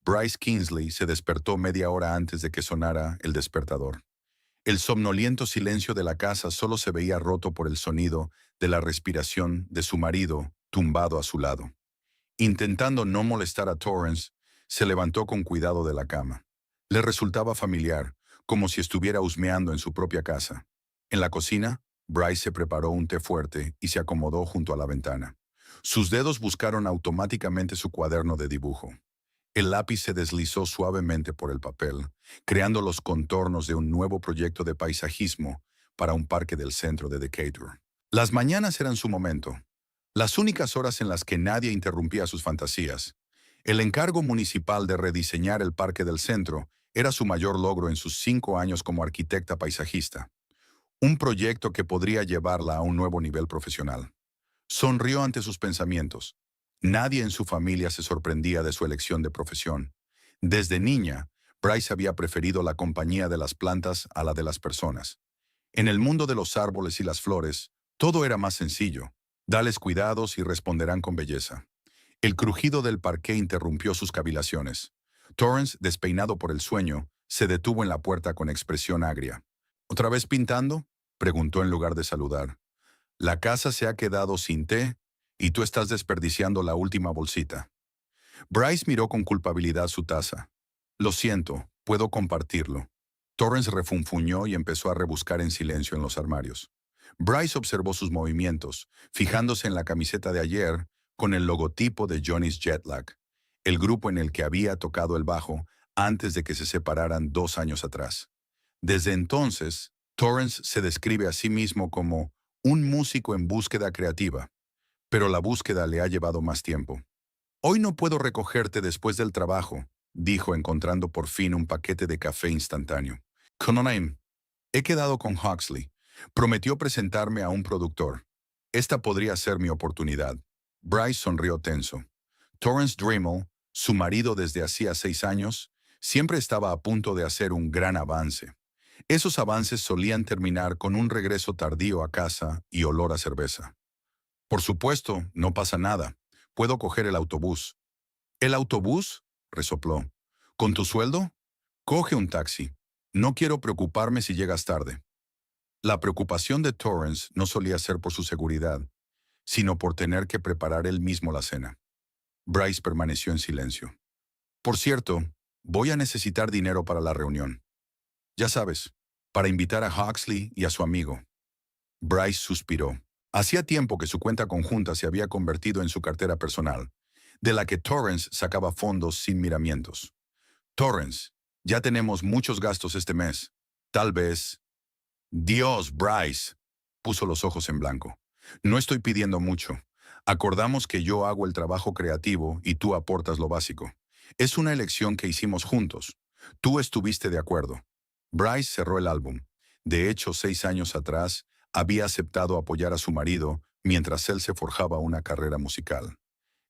Bryce Kingsley se despertó media hora antes de que sonara el despertador. El somnoliento silencio de la casa solo se veía roto por el sonido de la respiración de su marido tumbado a su lado. Intentando no molestar a Torrance, se levantó con cuidado de la cama. Le resultaba familiar, como si estuviera husmeando en su propia casa. En la cocina, Bryce se preparó un té fuerte y se acomodó junto a la ventana. Sus dedos buscaron automáticamente su cuaderno de dibujo. El lápiz se deslizó suavemente por el papel, creando los contornos de un nuevo proyecto de paisajismo para un parque del centro de Decatur. Las mañanas eran su momento, las únicas horas en las que nadie interrumpía sus fantasías. El encargo municipal de rediseñar el parque del centro era su mayor logro en sus 5 años como arquitecta paisajista, un proyecto que podría llevarla a un nuevo nivel profesional. Sonrió ante sus pensamientos. Nadie en su familia se sorprendía de su elección de profesión. Desde niña, Bryce había preferido la compañía de las plantas a la de las personas. En el mundo de los árboles y las flores, todo era más sencillo. Dales cuidados y responderán con belleza. El crujido del parqué interrumpió sus cavilaciones. Torrance, despeinado por el sueño, se detuvo en la puerta con expresión agria. ¿Otra vez pintando?, preguntó en lugar de saludar. La casa se ha quedado sin té y tú estás desperdiciando la última bolsita. Bryce miró con culpabilidad su taza. Lo siento, puedo compartirlo. Torrance refunfuñó y empezó a rebuscar en silencio en los armarios. Bryce observó sus movimientos, fijándose en la camiseta de ayer con el logotipo de Johnny's Jetlag, el grupo en el que había tocado el bajo antes de que se separaran 2 años atrás. Desde entonces, Torrance se describe a sí mismo como un músico en búsqueda creativa, pero la búsqueda le ha llevado más tiempo. Hoy no puedo recogerte después del trabajo, dijo encontrando por fin un paquete de café instantáneo. Cononaim, he quedado con Huxley. Prometió presentarme a un productor. Esta podría ser mi oportunidad. Bryce sonrió tenso. Torrance Dremel, su marido desde hacía 6 años, siempre estaba a punto de hacer un gran avance. Esos avances solían terminar con un regreso tardío a casa y olor a cerveza. Por supuesto, no pasa nada. Puedo coger el autobús. ¿El autobús?, resopló. ¿Con tu sueldo? Coge un taxi. No quiero preocuparme si llegas tarde. La preocupación de Torrance no solía ser por su seguridad, sino por tener que preparar él mismo la cena. Bryce permaneció en silencio. Por cierto, voy a necesitar dinero para la reunión. Ya sabes, para invitar a Huxley y a su amigo. Bryce suspiró. Hacía tiempo que su cuenta conjunta se había convertido en su cartera personal, de la que Torrance sacaba fondos sin miramientos. Torrance, ya tenemos muchos gastos este mes. Tal vez... Dios, Bryce, puso los ojos en blanco. No estoy pidiendo mucho. Acordamos que yo hago el trabajo creativo y tú aportas lo básico. Es una elección que hicimos juntos. Tú estuviste de acuerdo. Bryce cerró el álbum. De hecho, 6 años atrás, había aceptado apoyar a su marido mientras él se forjaba una carrera musical.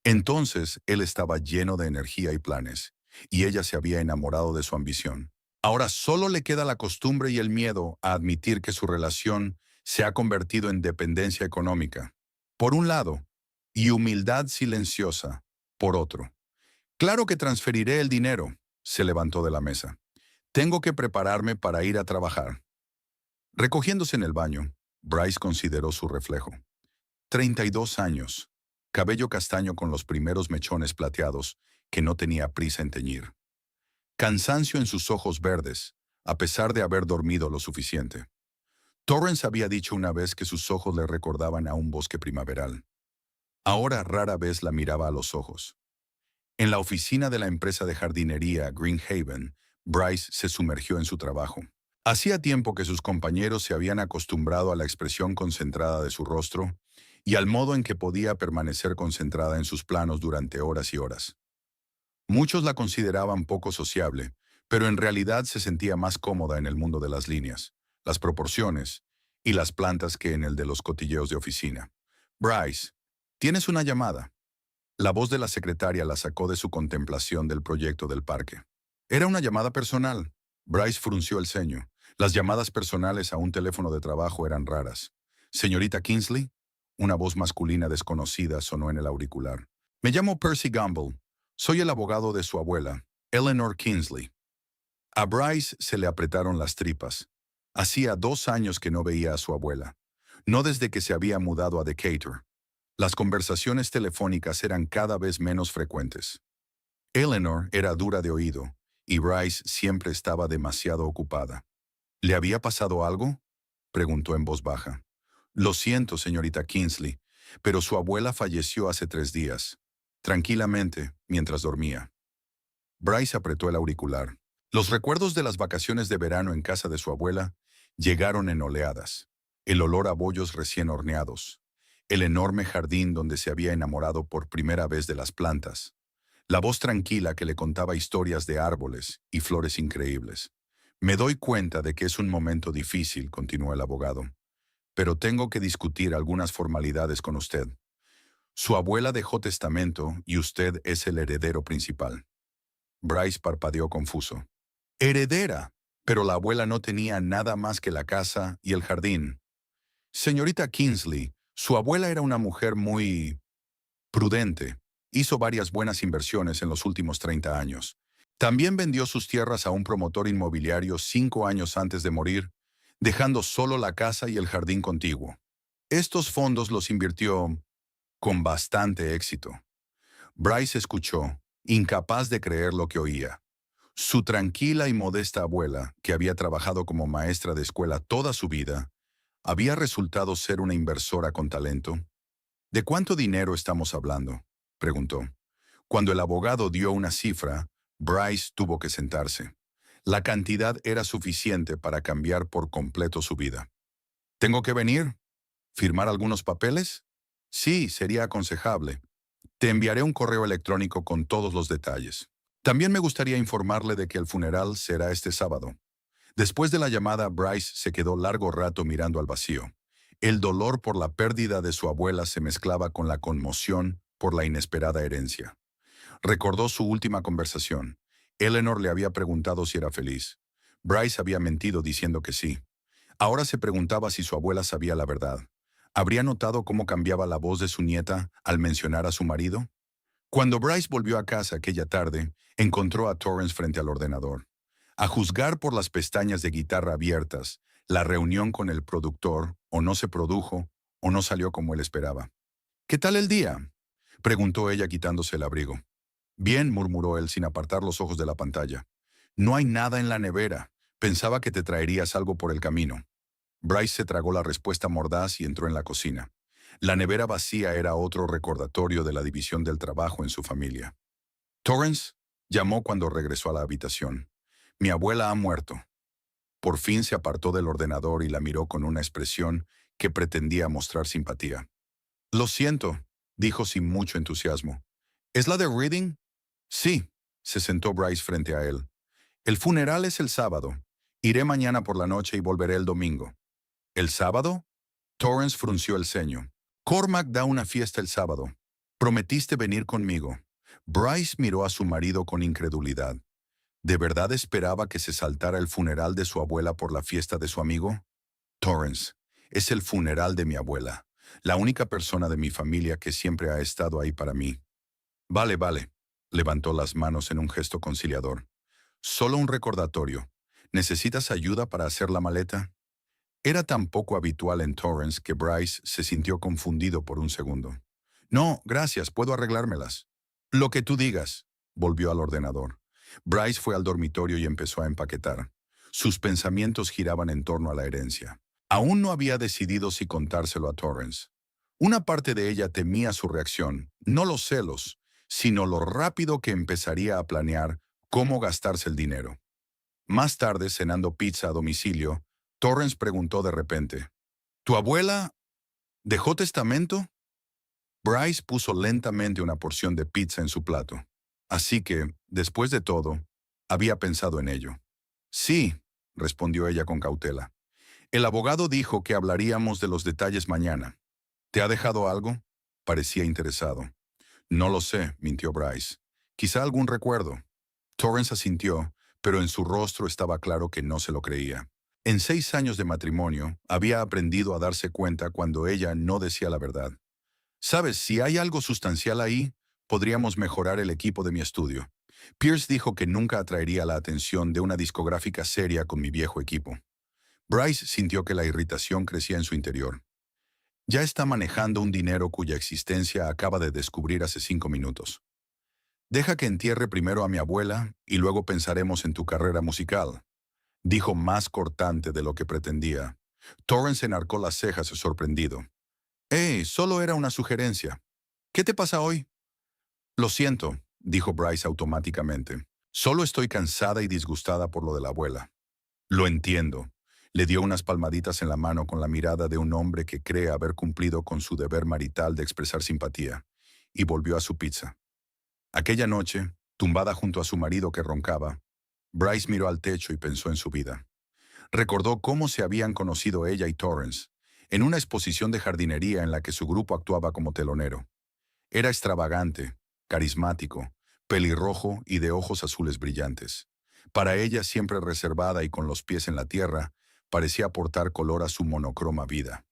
Entonces, él estaba lleno de energía y planes, y ella se había enamorado de su ambición. Ahora solo le queda la costumbre y el miedo a admitir que su relación se ha convertido en dependencia económica, por un lado, y humildad silenciosa, por otro. Claro que transferiré el dinero, se levantó de la mesa. Tengo que prepararme para ir a trabajar. Recogiéndose en el baño, Bryce consideró su reflejo. 32 años, cabello castaño con los primeros mechones plateados que no tenía prisa en teñir. Cansancio en sus ojos verdes, a pesar de haber dormido lo suficiente. Torrance había dicho una vez que sus ojos le recordaban a un bosque primaveral. Ahora rara vez la miraba a los ojos. En la oficina de la empresa de jardinería Greenhaven, Bryce se sumergió en su trabajo. Hacía tiempo que sus compañeros se habían acostumbrado a la expresión concentrada de su rostro y al modo en que podía permanecer concentrada en sus planos durante horas y horas. Muchos la consideraban poco sociable, pero en realidad se sentía más cómoda en el mundo de las líneas, las proporciones y las plantas que en el de los cotilleos de oficina. Bryce, ¿tienes una llamada? La voz de la secretaria la sacó de su contemplación del proyecto del parque. Era una llamada personal. Bryce frunció el ceño. Las llamadas personales a un teléfono de trabajo eran raras. «Señorita Kingsley», una voz masculina desconocida sonó en el auricular. «Me llamo Percy Gamble. Soy el abogado de su abuela. Eleanor Kingsley. A Bryce se le apretaron las tripas. Hacía 2 años que no veía a su abuela. No desde que se había mudado a Decatur. Las conversaciones telefónicas eran cada vez menos frecuentes. Eleanor era dura de oído, y Bryce siempre estaba demasiado ocupada. ¿Le había pasado algo?, preguntó en voz baja. Lo siento, señorita Kingsley, pero su abuela falleció hace 3 días. Tranquilamente, mientras dormía. Bryce apretó el auricular. Los recuerdos de las vacaciones de verano en casa de su abuela llegaron en oleadas. El olor a bollos recién horneados. El enorme jardín donde se había enamorado por primera vez de las plantas. La voz tranquila que le contaba historias de árboles y flores increíbles. Me doy cuenta de que es un momento difícil, continuó el abogado, pero tengo que discutir algunas formalidades con usted. Su abuela dejó testamento y usted es el heredero principal. Bryce parpadeó confuso. Heredera, pero la abuela no tenía nada más que la casa y el jardín. Señorita Kingsley, su abuela era una mujer muy prudente. Hizo varias buenas inversiones en los últimos 30 años. También vendió sus tierras a un promotor inmobiliario 5 años antes de morir, dejando solo la casa y el jardín contiguo. Estos fondos los invirtió con bastante éxito. Bryce escuchó, incapaz de creer lo que oía. Su tranquila y modesta abuela, que había trabajado como maestra de escuela toda su vida, había resultado ser una inversora con talento. ¿De cuánto dinero estamos hablando?, preguntó. Cuando el abogado dio una cifra, Bryce tuvo que sentarse. La cantidad era suficiente para cambiar por completo su vida. ¿Tengo que venir? ¿Firmar algunos papeles? Sí, sería aconsejable. Te enviaré un correo electrónico con todos los detalles. También me gustaría informarle de que el funeral será este sábado. Después de la llamada, Bryce se quedó largo rato mirando al vacío. El dolor por la pérdida de su abuela se mezclaba con la conmoción por la inesperada herencia. Recordó su última conversación. Eleanor le había preguntado si era feliz. Bryce había mentido diciendo que sí. Ahora se preguntaba si su abuela sabía la verdad. ¿Habría notado cómo cambiaba la voz de su nieta al mencionar a su marido? Cuando Bryce volvió a casa aquella tarde, encontró a Torrance frente al ordenador. A juzgar por las pestañas de guitarra abiertas, la reunión con el productor o no se produjo o no salió como él esperaba. ¿Qué tal el día?, preguntó ella quitándose el abrigo. Bien, murmuró él sin apartar los ojos de la pantalla. No hay nada en la nevera. Pensaba que te traerías algo por el camino. Bryce se tragó la respuesta mordaz y entró en la cocina. La nevera vacía era otro recordatorio de la división del trabajo en su familia. Torrance llamó cuando regresó a la habitación. Mi abuela ha muerto. Por fin se apartó del ordenador y la miró con una expresión que pretendía mostrar simpatía. Lo siento, dijo sin mucho entusiasmo. ¿Es la de Reading? Sí, se sentó Bryce frente a él. El funeral es el sábado. Iré mañana por la noche y volveré el domingo. ¿El sábado? Torrance frunció el ceño. Cormac da una fiesta el sábado. Prometiste venir conmigo. Bryce miró a su marido con incredulidad. ¿De verdad esperaba que se saltara el funeral de su abuela por la fiesta de su amigo? Torrance, es el funeral de mi abuela, la única persona de mi familia que siempre ha estado ahí para mí. Vale, vale. Levantó las manos en un gesto conciliador. Solo un recordatorio. ¿Necesitas ayuda para hacer la maleta? Era tan poco habitual en Torrance que Bryce se sintió confundido por un segundo. No, gracias, puedo arreglármelas. Lo que tú digas, volvió al ordenador. Bryce fue al dormitorio y empezó a empaquetar. Sus pensamientos giraban en torno a la herencia. Aún no había decidido si contárselo a Torrance. Una parte de ella temía su reacción, no los celos, sino lo rápido que empezaría a planear cómo gastarse el dinero. Más tarde, cenando pizza a domicilio, Torrance preguntó de repente, ¿Tu abuela dejó testamento? Bryce puso lentamente una porción de pizza en su plato. Así que, después de todo, había pensado en ello. Sí, respondió ella con cautela. El abogado dijo que hablaríamos de los detalles mañana. ¿Te ha dejado algo? Parecía interesado. No lo sé, mintió Bryce. Quizá algún recuerdo. Torrance asintió, pero en su rostro estaba claro que no se lo creía. En 6 años de matrimonio, había aprendido a darse cuenta cuando ella no decía la verdad. Sabes, si hay algo sustancial ahí, podríamos mejorar el equipo de mi estudio. Pierce dijo que nunca atraería la atención de una discográfica seria con mi viejo equipo. Bryce sintió que la irritación crecía en su interior. Ya está manejando un dinero cuya existencia acaba de descubrir hace 5 minutos. Deja que entierre primero a mi abuela y luego pensaremos en tu carrera musical, dijo más cortante de lo que pretendía. Torrance enarcó las cejas sorprendido. Solo era una sugerencia. ¿Qué te pasa hoy? Lo siento, dijo Bryce automáticamente. Solo estoy cansada y disgustada por lo de la abuela. Lo entiendo. Le dio unas palmaditas en la mano con la mirada de un hombre que cree haber cumplido con su deber marital de expresar simpatía, y volvió a su pizza. Aquella noche, tumbada junto a su marido que roncaba, Bryce miró al techo y pensó en su vida. Recordó cómo se habían conocido ella y Torrance, en una exposición de jardinería en la que su grupo actuaba como telonero. Era extravagante, carismático, pelirrojo y de ojos azules brillantes. Para ella, siempre reservada y con los pies en la tierra, parecía aportar color a su monocroma vida.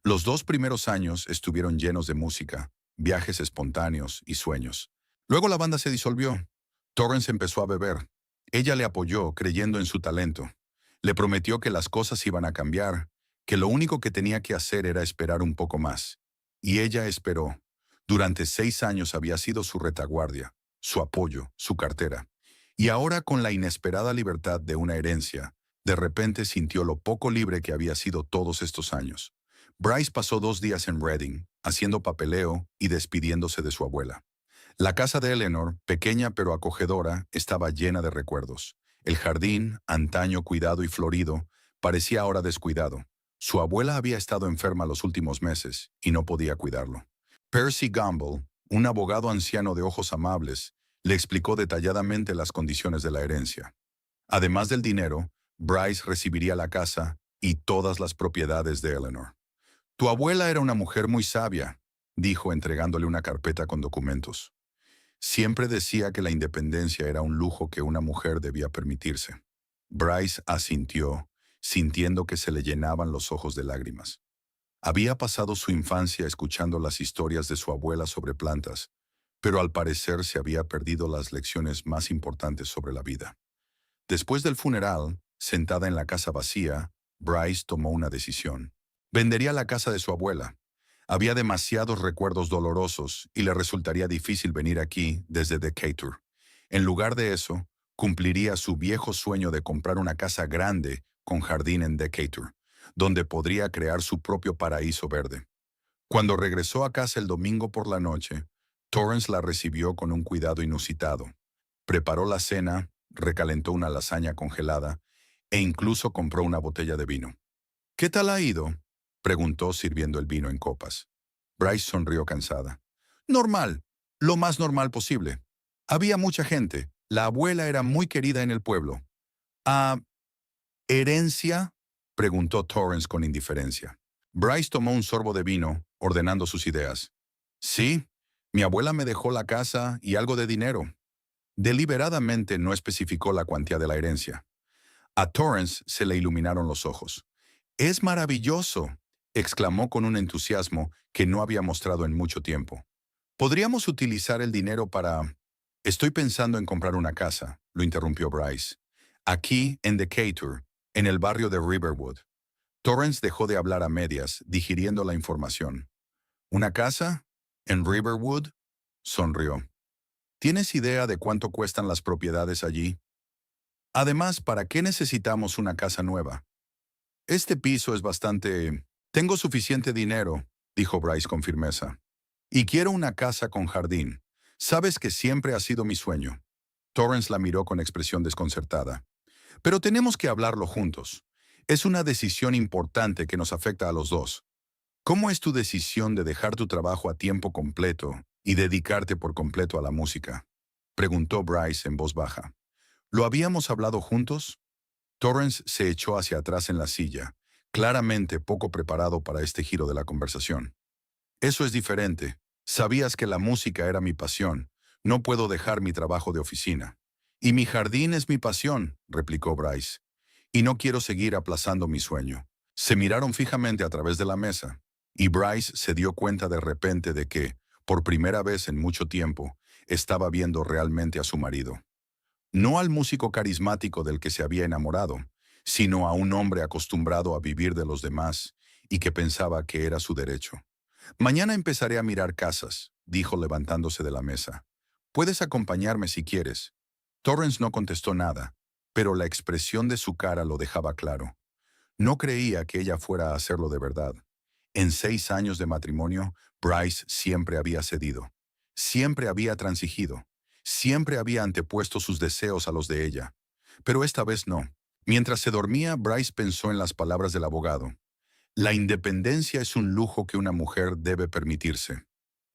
Los 2 primeros años estuvieron llenos de música, viajes espontáneos y sueños. Luego la banda se disolvió. Torrance empezó a beber. Ella le apoyó, creyendo en su talento. Le prometió que las cosas iban a cambiar, que lo único que tenía que hacer era esperar un poco más. Y ella esperó. Durante 6 años había sido su retaguardia, su apoyo, su cartera. Y ahora, con la inesperada libertad de una herencia, de repente sintió lo poco libre que había sido todos estos años. Bryce pasó 2 días en Reading, haciendo papeleo y despidiéndose de su abuela. La casa de Eleanor, pequeña pero acogedora, estaba llena de recuerdos. El jardín, antaño cuidado y florido, parecía ahora descuidado. Su abuela había estado enferma los últimos meses y no podía cuidarlo. Percy Gamble, un abogado anciano de ojos amables, le explicó detalladamente las condiciones de la herencia. Además del dinero, Bryce recibiría la casa y todas las propiedades de Eleanor. Tu abuela era una mujer muy sabia, dijo entregándole una carpeta con documentos. Siempre decía que la independencia era un lujo que una mujer debía permitirse. Bryce asintió, sintiendo que se le llenaban los ojos de lágrimas. Había pasado su infancia escuchando las historias de su abuela sobre plantas, pero al parecer se había perdido las lecciones más importantes sobre la vida. Después del funeral, sentada en la casa vacía, Bryce tomó una decisión. Vendería la casa de su abuela. Había demasiados recuerdos dolorosos y le resultaría difícil venir aquí desde Decatur. En lugar de eso, cumpliría su viejo sueño de comprar una casa grande con jardín en Decatur, donde podría crear su propio paraíso verde. Cuando regresó a casa el domingo por la noche, Torrance la recibió con un cuidado inusitado. Preparó la cena, recalentó una lasaña congelada e incluso compró una botella de vino. ¿Qué tal ha ido?, preguntó sirviendo el vino en copas. Bryce sonrió cansada. Normal, lo más normal posible. Había mucha gente. La abuela era muy querida en el pueblo. ¿Ah, herencia?, preguntó Torrance con indiferencia. Bryce tomó un sorbo de vino, ordenando sus ideas. Sí, mi abuela me dejó la casa y algo de dinero. Deliberadamente no especificó la cuantía de la herencia. A Torrance se le iluminaron los ojos. «Es maravilloso», exclamó con un entusiasmo que no había mostrado en mucho tiempo. «Podríamos utilizar el dinero para...» «Estoy pensando en comprar una casa», lo interrumpió Bryce. «Aquí, en Decatur, en el barrio de Riverwood». Torrance dejó de hablar a medias, digiriendo la información. «¿Una casa? ¿En Riverwood?», sonrió. ¿Tienes idea de cuánto cuestan las propiedades allí? Además, ¿para qué necesitamos una casa nueva? Este piso es bastante... Tengo suficiente dinero, dijo Bryce con firmeza. Y quiero una casa con jardín. Sabes que siempre ha sido mi sueño. Torrance la miró con expresión desconcertada. Pero tenemos que hablarlo juntos. Es una decisión importante que nos afecta a los dos. ¿Cómo es tu decisión de dejar tu trabajo a tiempo completo y dedicarte por completo a la música?, preguntó Bryce en voz baja. ¿Lo habíamos hablado juntos? Torrance se echó hacia atrás en la silla, claramente poco preparado para este giro de la conversación. Eso es diferente. Sabías que la música era mi pasión. No puedo dejar mi trabajo de oficina. Y mi jardín es mi pasión, replicó Bryce. Y no quiero seguir aplazando mi sueño. Se miraron fijamente a través de la mesa, y Bryce se dio cuenta de repente de que, por primera vez en mucho tiempo, estaba viendo realmente a su marido. No al músico carismático del que se había enamorado, sino a un hombre acostumbrado a vivir de los demás y que pensaba que era su derecho. Mañana empezaré a mirar casas, dijo levantándose de la mesa. Puedes acompañarme si quieres. Torrance no contestó nada, pero la expresión de su cara lo dejaba claro. No creía que ella fuera a hacerlo de verdad. En 6 años de matrimonio, Bryce siempre había cedido. Siempre había transigido. Siempre había antepuesto sus deseos a los de ella. Pero esta vez no. Mientras se dormía, Bryce pensó en las palabras del abogado. La independencia es un lujo que una mujer debe permitirse.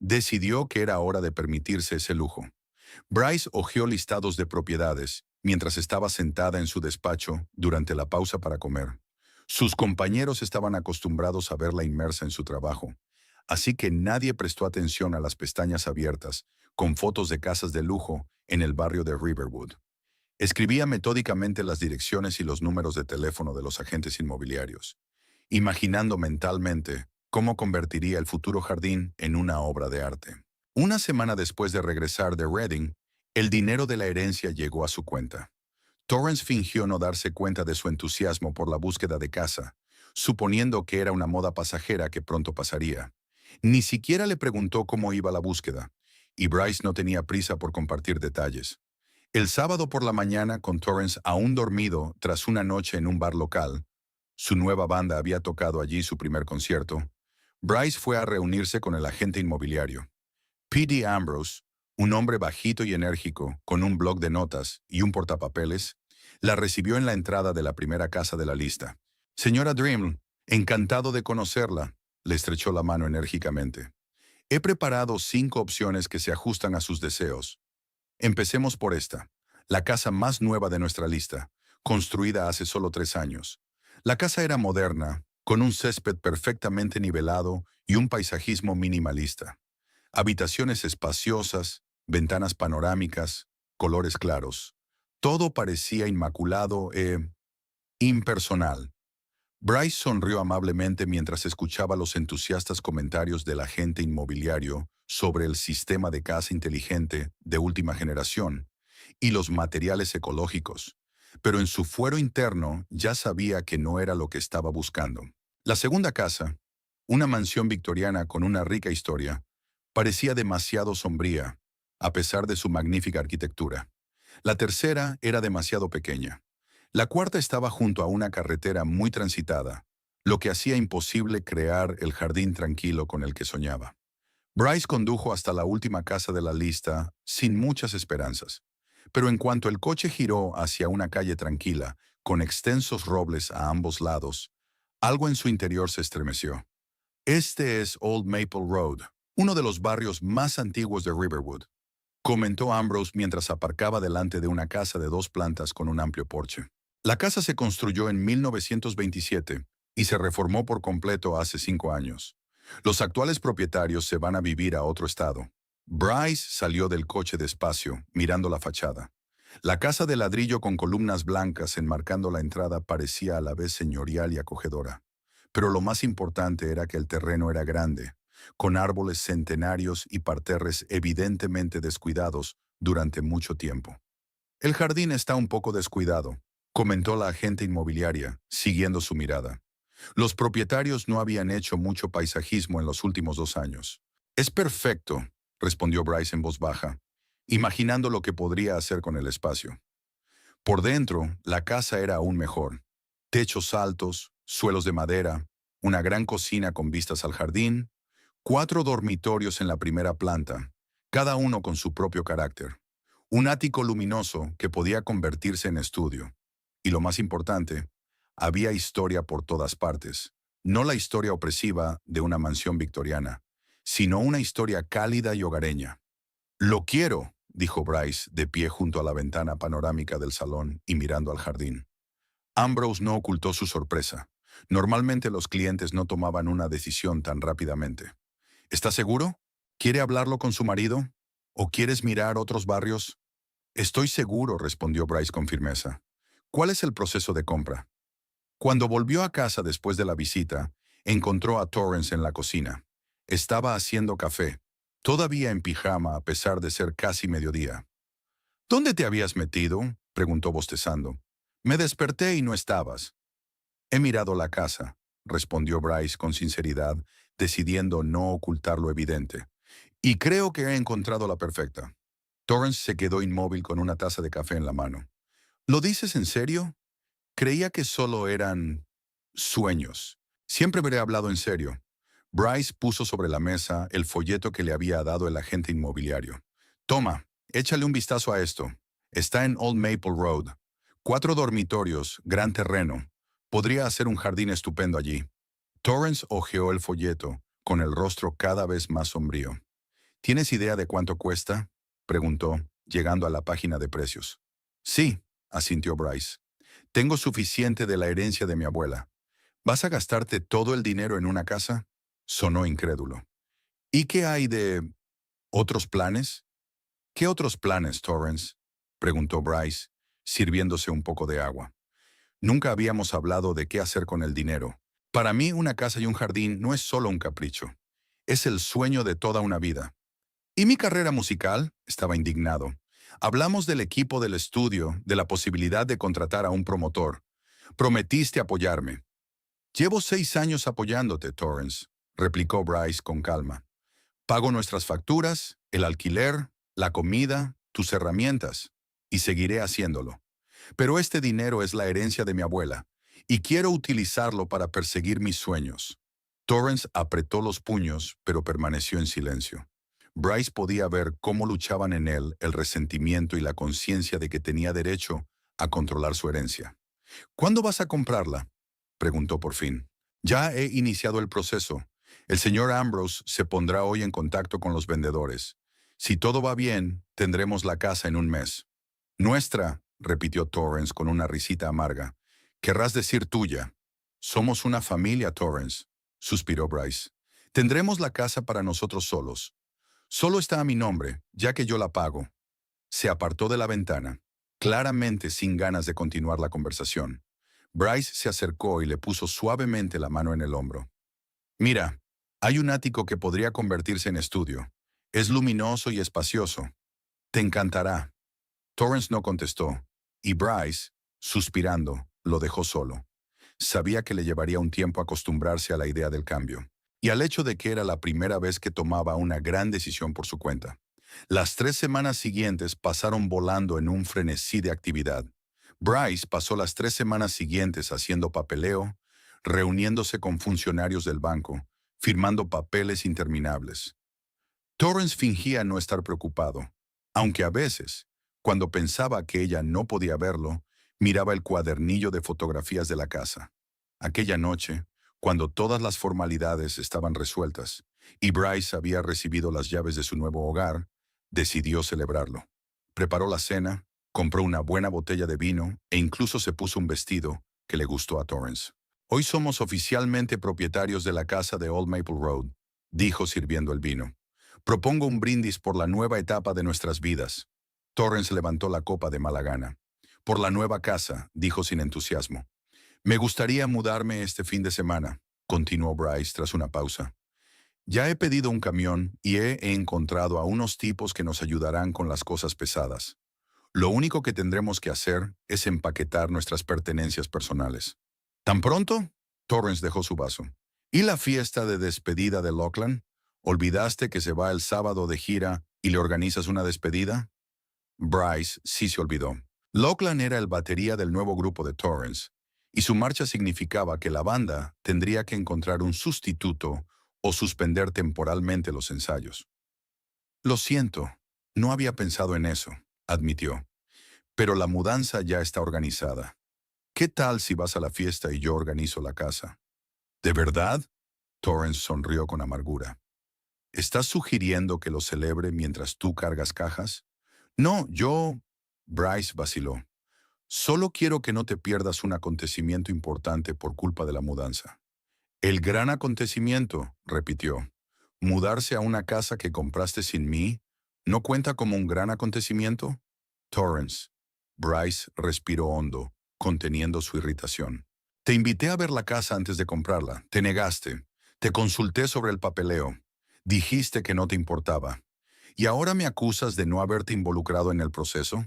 Decidió que era hora de permitirse ese lujo. Bryce hojeó listados de propiedades mientras estaba sentada en su despacho durante la pausa para comer. Sus compañeros estaban acostumbrados a verla inmersa en su trabajo, así que nadie prestó atención a las pestañas abiertas, con fotos de casas de lujo en el barrio de Riverwood. Escribía metódicamente las direcciones y los números de teléfono de los agentes inmobiliarios, imaginando mentalmente cómo convertiría el futuro jardín en una obra de arte. Una semana después de regresar de Reading, el dinero de la herencia llegó a su cuenta. Torrance fingió no darse cuenta de su entusiasmo por la búsqueda de casa, suponiendo que era una moda pasajera que pronto pasaría. Ni siquiera le preguntó cómo iba la búsqueda, y Bryce no tenía prisa por compartir detalles. El sábado por la mañana, con Torrance aún dormido tras una noche en un bar local, su nueva banda había tocado allí su primer concierto, Bryce fue a reunirse con el agente inmobiliario. P.D. Ambrose, un hombre bajito y enérgico, con un bloc de notas y un portapapeles, la recibió en la entrada de la primera casa de la lista. Señora Dreaml, encantado de conocerla, le estrechó la mano enérgicamente. He preparado 5 opciones que se ajustan a sus deseos. Empecemos por esta, la casa más nueva de nuestra lista, construida hace solo 3 años. La casa era moderna, con un césped perfectamente nivelado y un paisajismo minimalista. Habitaciones espaciosas, ventanas panorámicas, colores claros. Todo parecía inmaculado e impersonal. Bryce sonrió amablemente mientras escuchaba los entusiastas comentarios del agente inmobiliario sobre el sistema de casa inteligente de última generación y los materiales ecológicos, pero en su fuero interno ya sabía que no era lo que estaba buscando. La segunda casa, una mansión victoriana con una rica historia, parecía demasiado sombría, a pesar de su magnífica arquitectura. La tercera era demasiado pequeña. La cuarta estaba junto a una carretera muy transitada, lo que hacía imposible crear el jardín tranquilo con el que soñaba. Bryce condujo hasta la última casa de la lista sin muchas esperanzas, pero en cuanto el coche giró hacia una calle tranquila, con extensos robles a ambos lados, algo en su interior se estremeció. Este es Old Maple Road, uno de los barrios más antiguos de Riverwood, comentó Ambrose mientras aparcaba delante de una casa de 2 plantas con un amplio porche. La casa se construyó en 1927 y se reformó por completo hace 5 años. Los actuales propietarios se van a vivir a otro estado. Bryce salió del coche despacio, mirando la fachada. La casa de ladrillo con columnas blancas enmarcando la entrada parecía a la vez señorial y acogedora. Pero lo más importante era que el terreno era grande, con árboles centenarios y parterres evidentemente descuidados durante mucho tiempo. El jardín está un poco descuidado, comentó la agente inmobiliaria, siguiendo su mirada. Los propietarios no habían hecho mucho paisajismo en los últimos 2 años. Es perfecto, respondió Bryce en voz baja, imaginando lo que podría hacer con el espacio. Por dentro, la casa era aún mejor. Techos altos, suelos de madera, una gran cocina con vistas al jardín, 4 dormitorios en la primera planta, cada uno con su propio carácter. Un ático luminoso que podía convertirse en estudio. Y lo más importante, había historia por todas partes. No la historia opresiva de una mansión victoriana, sino una historia cálida y hogareña. Lo quiero, dijo Bryce, de pie junto a la ventana panorámica del salón y mirando al jardín. Ambrose no ocultó su sorpresa. Normalmente los clientes no tomaban una decisión tan rápidamente. ¿Está seguro? ¿Quiere hablarlo con su marido? ¿O quieres mirar otros barrios? Estoy seguro, respondió Bryce con firmeza. ¿Cuál es el proceso de compra? Cuando volvió a casa después de la visita, encontró a Torrance en la cocina. Estaba haciendo café, todavía en pijama a pesar de ser casi mediodía. ¿Dónde te habías metido? Preguntó bostezando. Me desperté y no estabas. He mirado la casa, respondió Bryce con sinceridad, decidiendo no ocultar lo evidente. Y creo que he encontrado la perfecta. Torrance se quedó inmóvil con una taza de café en la mano. ¿Lo dices en serio? Creía que solo eran sueños. Siempre me he hablado en serio. Bryce puso sobre la mesa el folleto que le había dado el agente inmobiliario. Toma, échale un vistazo a esto. Está en Old Maple Road. 4 dormitorios, gran terreno. Podría hacer un jardín estupendo allí. Torrance hojeó el folleto, con el rostro cada vez más sombrío. ¿Tienes idea de cuánto cuesta? Preguntó, llegando a la página de precios. Sí, asintió Bryce. Tengo suficiente de la herencia de mi abuela. ¿Vas a gastarte todo el dinero en una casa? Sonó incrédulo. ¿Y qué hay de otros planes? ¿Qué otros planes, Torrance? Preguntó Bryce, sirviéndose un poco de agua. Nunca habíamos hablado de qué hacer con el dinero. Para mí, una casa y un jardín no es solo un capricho. Es el sueño de toda una vida. ¿Y mi carrera musical? Estaba indignado. Hablamos del equipo del estudio, de la posibilidad de contratar a un promotor. Prometiste apoyarme. Llevo 6 años apoyándote, Torrance, replicó Bryce con calma. Pago nuestras facturas, el alquiler, la comida, tus herramientas, y seguiré haciéndolo. Pero este dinero es la herencia de mi abuela, y quiero utilizarlo para perseguir mis sueños. Torrance apretó los puños, pero permaneció en silencio. Bryce podía ver cómo luchaban en él el resentimiento y la conciencia de que tenía derecho a controlar su herencia. ¿Cuándo vas a comprarla? Preguntó por fin. Ya he iniciado el proceso. El señor Ambrose se pondrá hoy en contacto con los vendedores. Si todo va bien, tendremos la casa en un mes. Nuestra, repitió Torrance con una risita amarga. Querrás decir tuya. Somos una familia, Torrance, suspiró Bryce. Tendremos la casa para nosotros solos. Solo está a mi nombre, ya que yo la pago. Se apartó de la ventana, claramente sin ganas de continuar la conversación. Bryce se acercó y le puso suavemente la mano en el hombro. Mira, hay un ático que podría convertirse en estudio. Es luminoso y espacioso. Te encantará. Torrance no contestó, y Bryce, suspirando, lo dejó solo. Sabía que le llevaría un tiempo acostumbrarse a la idea del cambio, y al hecho de que era la primera vez que tomaba una gran decisión por su cuenta. Las 3 semanas siguientes pasaron volando en un frenesí de actividad. Bryce pasó las 3 semanas siguientes haciendo papeleo, reuniéndose con funcionarios del banco, firmando papeles interminables. Torrance fingía no estar preocupado, aunque a veces, cuando pensaba que ella no podía verlo, miraba el cuadernillo de fotografías de la casa. Aquella noche, cuando todas las formalidades estaban resueltas y Bryce había recibido las llaves de su nuevo hogar, decidió celebrarlo. Preparó la cena, compró una buena botella de vino e incluso se puso un vestido que le gustó a Torrance. Hoy somos oficialmente propietarios de la casa de Old Maple Road, dijo sirviendo el vino. Propongo un brindis por la nueva etapa de nuestras vidas. Torrance levantó la copa de mala gana. Por la nueva casa, dijo sin entusiasmo. Me gustaría mudarme este fin de semana, continuó Bryce tras una pausa. Ya he pedido un camión y he encontrado a unos tipos que nos ayudarán con las cosas pesadas. Lo único que tendremos que hacer es empaquetar nuestras pertenencias personales. ¿Tan pronto? Torrance dejó su vaso. ¿Y la fiesta de despedida de Lachlan? ¿Olvidaste que se va el sábado de gira y le organizas una despedida? Bryce sí se olvidó. Lachlan era el batería del nuevo grupo de Torrance, y su marcha significaba que la banda tendría que encontrar un sustituto o suspender temporalmente los ensayos. Lo siento, no había pensado en eso, admitió, pero la mudanza ya está organizada. ¿Qué tal si vas a la fiesta y yo organizo la casa? ¿De verdad? Torrance sonrió con amargura. ¿Estás sugiriendo que lo celebre mientras tú cargas cajas? No, yo... Bryce vaciló. Solo quiero que no te pierdas un acontecimiento importante por culpa de la mudanza. El gran acontecimiento, repitió. ¿Mudarse a una casa que compraste sin mí no cuenta como un gran acontecimiento? Torrance. Bryce respiró hondo, conteniendo su irritación. Te invité a ver la casa antes de comprarla. Te negaste. Te consulté sobre el papeleo. Dijiste que no te importaba. ¿Y ahora me acusas de no haberte involucrado en el proceso?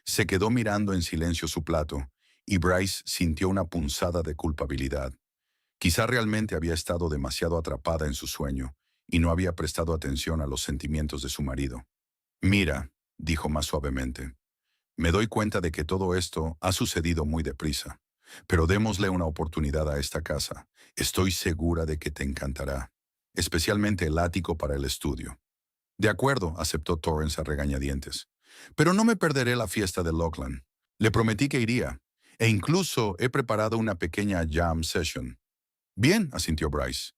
Se quedó mirando en silencio su plato, y Bryce sintió una punzada de culpabilidad. Quizá realmente había estado demasiado atrapada en su sueño, y no había prestado atención a los sentimientos de su marido. Mira, dijo más suavemente, me doy cuenta de que todo esto ha sucedido muy deprisa, pero démosle una oportunidad a esta casa. Estoy segura de que te encantará, especialmente el ático para el estudio. De acuerdo, aceptó Torrance a regañadientes. Pero no me perderé la fiesta de Lockland. Le prometí que iría, e incluso he preparado una pequeña jam session. Bien, asintió Bryce.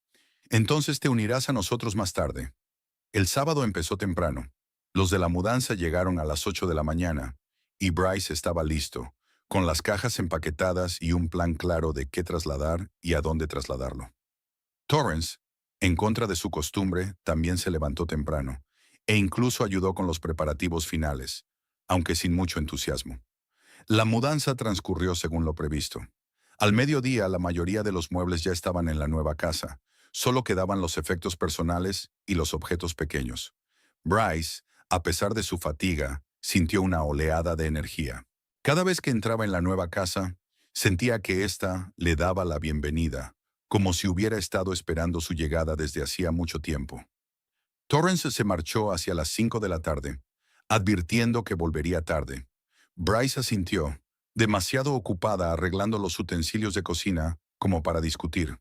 Entonces te unirás a nosotros más tarde. El sábado empezó temprano. Los de la mudanza llegaron a las 8 de la mañana, y Bryce estaba listo, con las cajas empaquetadas y un plan claro de qué trasladar y a dónde trasladarlo. Torrance, en contra de su costumbre, también se levantó temprano, e incluso ayudó con los preparativos finales, aunque sin mucho entusiasmo. La mudanza transcurrió según lo previsto. Al mediodía, la mayoría de los muebles ya estaban en la nueva casa. Solo quedaban los efectos personales y los objetos pequeños. Bryce, a pesar de su fatiga, sintió una oleada de energía. Cada vez que entraba en la nueva casa, sentía que ésta le daba la bienvenida, como si hubiera estado esperando su llegada desde hacía mucho tiempo. Torrance se marchó hacia las 5 de la tarde, advirtiendo que volvería tarde. Bryce asintió, demasiado ocupada arreglando los utensilios de cocina como para discutir.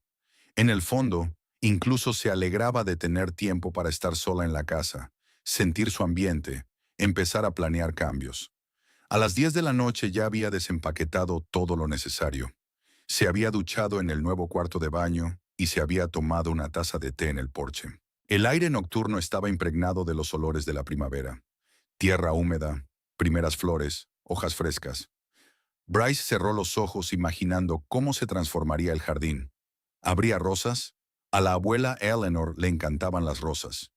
En el fondo, incluso se alegraba de tener tiempo para estar sola en la casa, sentir su ambiente, empezar a planear cambios. A las 10 de la noche ya había desempaquetado todo lo necesario. Se había duchado en el nuevo cuarto de baño y se había tomado una taza de té en el porche. El aire nocturno estaba impregnado de los olores de la primavera. Tierra húmeda, primeras flores, hojas frescas. Bryce cerró los ojos imaginando cómo se transformaría el jardín. ¿Habría rosas? A la abuela Eleanor le encantaban las rosas.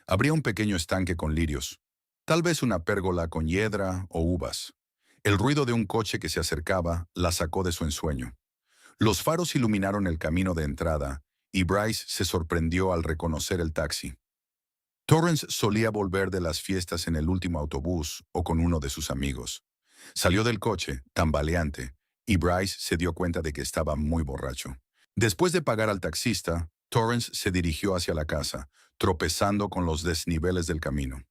Habría un pequeño estanque con lirios. Tal vez una pérgola con hiedra o uvas. El ruido de un coche que se acercaba la sacó de su ensueño. Los faros iluminaron el camino de entrada, y Bryce se sorprendió al reconocer el taxi. Torrance solía volver de las fiestas en el último autobús o con uno de sus amigos. Salió del coche, tambaleante, y Bryce se dio cuenta de que estaba muy borracho. Después de pagar al taxista, Torrance se dirigió hacia la casa, tropezando con los desniveles del camino.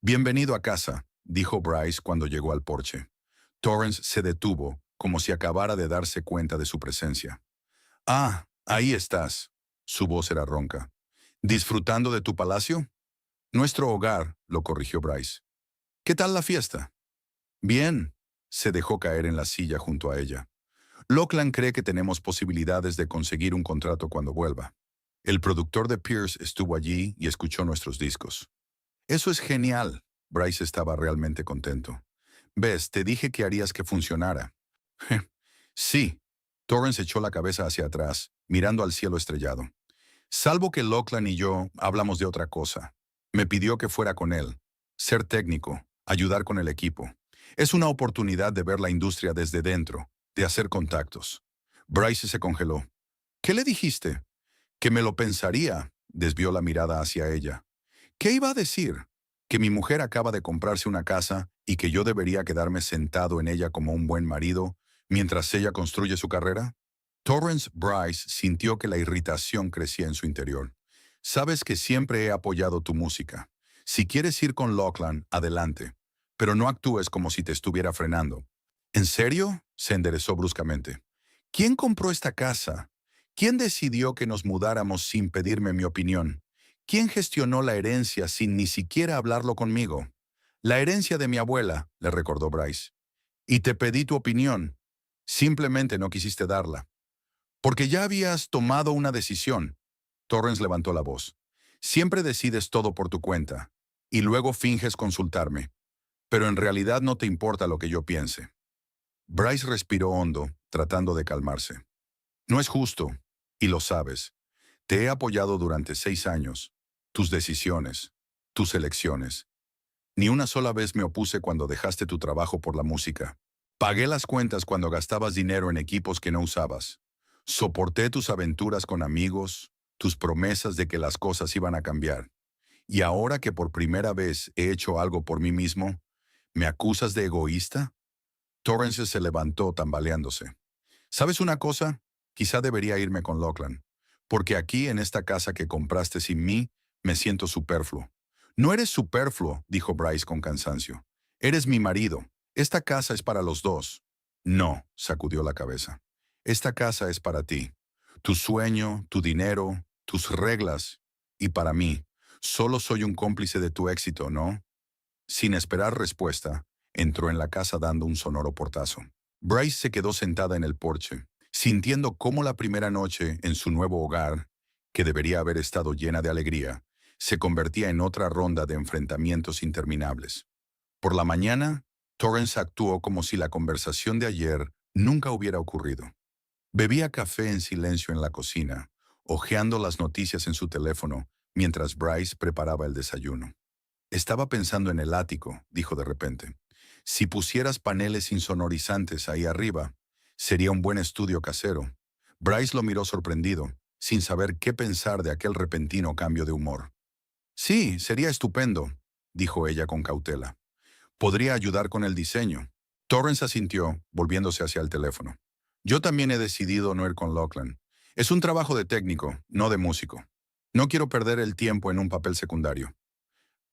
«Bienvenido a casa», dijo Bryce cuando llegó al porche. Torrance se detuvo, como si acabara de darse cuenta de su presencia. «Ah, ahí estás». Su voz era ronca. «¿Disfrutando de tu palacio?» «Nuestro hogar», lo corrigió Bryce. «¿Qué tal la fiesta?» «Bien», se dejó caer en la silla junto a ella. «Lockland cree que tenemos posibilidades de conseguir un contrato cuando vuelva. El productor de Pierce estuvo allí y escuchó nuestros discos». «Eso es genial». Bryce estaba realmente contento. «Ves, te dije que harías que funcionara». «Sí». Torrance echó la cabeza hacia atrás, mirando al cielo estrellado. «Salvo que Lockland y yo hablamos de otra cosa. Me pidió que fuera con él, ser técnico, ayudar con el equipo. Es una oportunidad de ver la industria desde dentro, de hacer contactos». Bryce se congeló. «¿Qué le dijiste?» «Que me lo pensaría», desvió la mirada hacia ella. «¿Qué iba a decir? ¿Que mi mujer acaba de comprarse una casa y que yo debería quedarme sentado en ella como un buen marido mientras ella construye su carrera?» Torrance Bryce sintió que la irritación crecía en su interior. «Sabes que siempre he apoyado tu música. Si quieres ir con Lockland, adelante. Pero no actúes como si te estuviera frenando». «¿En serio?», se enderezó bruscamente. «¿Quién compró esta casa? ¿Quién decidió que nos mudáramos sin pedirme mi opinión? ¿Quién gestionó la herencia sin ni siquiera hablarlo conmigo?» «La herencia de mi abuela», le recordó Bryce. «Y te pedí tu opinión. Simplemente no quisiste darla. Porque ya habías tomado una decisión». Torrance levantó la voz. «Siempre decides todo por tu cuenta, y luego finges consultarme. Pero en realidad no te importa lo que yo piense». Bryce respiró hondo, tratando de calmarse. «No es justo, y lo sabes. Te he apoyado durante 6 años. Tus decisiones, tus elecciones. Ni una sola vez me opuse cuando dejaste tu trabajo por la música. Pagué las cuentas cuando gastabas dinero en equipos que no usabas. Soporté tus aventuras con amigos, tus promesas de que las cosas iban a cambiar. Y ahora que por primera vez he hecho algo por mí mismo, ¿me acusas de egoísta? Torrance se levantó tambaleándose. ¿Sabes una cosa? Quizá debería irme con Lachlan, porque aquí en esta casa que compraste sin mí, me siento superfluo. No eres superfluo, dijo Bryce con cansancio. Eres mi marido. Esta casa es para los dos. No, sacudió la cabeza. Esta casa es para ti. Tu sueño, tu dinero, tus reglas. Y para mí, solo soy un cómplice de tu éxito, ¿no? Sin esperar respuesta, entró en la casa dando un sonoro portazo. Bryce se quedó sentada en el porche, sintiendo cómo la primera noche en su nuevo hogar, que debería haber estado llena de alegría, se convertía en otra ronda de enfrentamientos interminables. Por la mañana, Torrance actuó como si la conversación de ayer nunca hubiera ocurrido. Bebía café en silencio en la cocina, hojeando las noticias en su teléfono, mientras Bryce preparaba el desayuno. Estaba pensando en el ático, dijo de repente. Si pusieras paneles insonorizantes ahí arriba, sería un buen estudio casero. Bryce lo miró sorprendido, sin saber qué pensar de aquel repentino cambio de humor. Sí, sería estupendo, dijo ella con cautela. Podría ayudar con el diseño. Torrance asintió, volviéndose hacia el teléfono. Yo también he decidido no ir con Lachlan. Es un trabajo de técnico, no de músico. No quiero perder el tiempo en un papel secundario.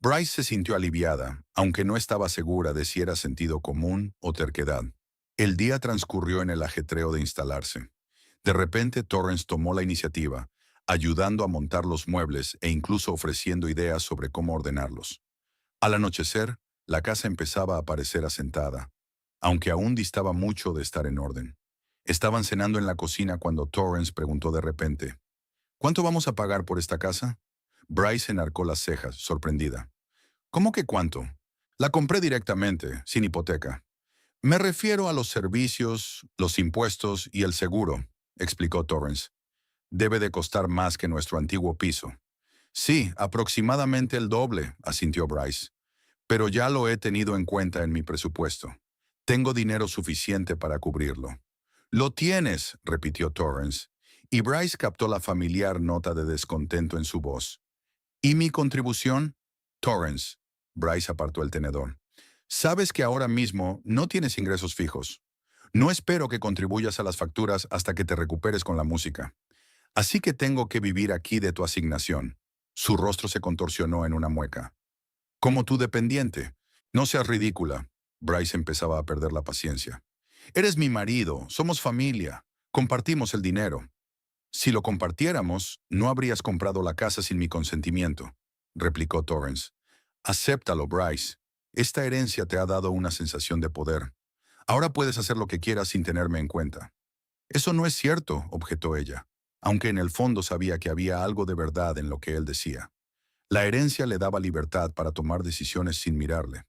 Bryce se sintió aliviada, aunque no estaba segura de si era sentido común o terquedad. El día transcurrió en el ajetreo de instalarse. De repente Torrance tomó la iniciativa, ayudando a montar los muebles e incluso ofreciendo ideas sobre cómo ordenarlos. Al anochecer, la casa empezaba a parecer asentada, aunque aún distaba mucho de estar en orden. Estaban cenando en la cocina cuando Torrance preguntó de repente, ¿cuánto vamos a pagar por esta casa? Bryce enarcó las cejas, sorprendida. ¿Cómo que cuánto? La compré directamente, sin hipoteca. Me refiero a los servicios, los impuestos y el seguro, explicó Torrance. Debe de costar más que nuestro antiguo piso. Sí, aproximadamente el doble, asintió Bryce. Pero ya lo he tenido en cuenta en mi presupuesto. Tengo dinero suficiente para cubrirlo. Lo tienes, repitió Torrance, y Bryce captó la familiar nota de descontento en su voz. ¿Y mi contribución? Torrance. Bryce apartó el tenedor. Sabes que ahora mismo no tienes ingresos fijos. No espero que contribuyas a las facturas hasta que te recuperes con la música. Así que tengo que vivir aquí de tu asignación. Su rostro se contorsionó en una mueca. Como tu dependiente. No seas ridícula. Bryce empezaba a perder la paciencia. Eres mi marido, somos familia, compartimos el dinero. Si lo compartiéramos, no habrías comprado la casa sin mi consentimiento, replicó Torrance. Acéptalo, Bryce. Esta herencia te ha dado una sensación de poder. Ahora puedes hacer lo que quieras sin tenerme en cuenta. Eso no es cierto, objetó ella, aunque en el fondo sabía que había algo de verdad en lo que él decía. La herencia le daba libertad para tomar decisiones sin mirarle.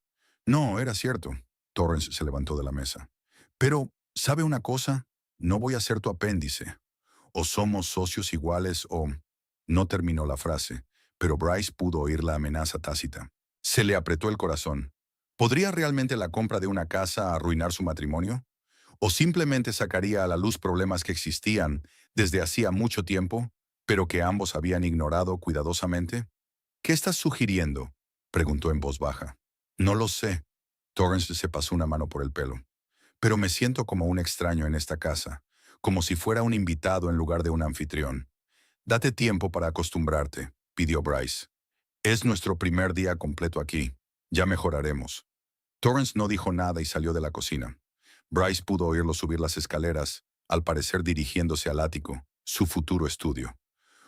No, era cierto. Torrance se levantó de la mesa. Pero, ¿sabe una cosa? No voy a ser tu apéndice. O somos socios iguales o... No terminó la frase, pero Bryce pudo oír la amenaza tácita. Se le apretó el corazón. ¿Podría realmente la compra de una casa arruinar su matrimonio? ¿O simplemente sacaría a la luz problemas que existían desde hacía mucho tiempo, pero que ambos habían ignorado cuidadosamente? ¿Qué estás sugiriendo?, preguntó en voz baja. No lo sé. Torrance se pasó una mano por el pelo. Pero me siento como un extraño en esta casa, como si fuera un invitado en lugar de un anfitrión. Date tiempo para acostumbrarte, pidió Bryce. Es nuestro primer día completo aquí. Ya mejoraremos. Torrance no dijo nada y salió de la cocina. Bryce pudo oírlo subir las escaleras, al parecer dirigiéndose al ático, su futuro estudio.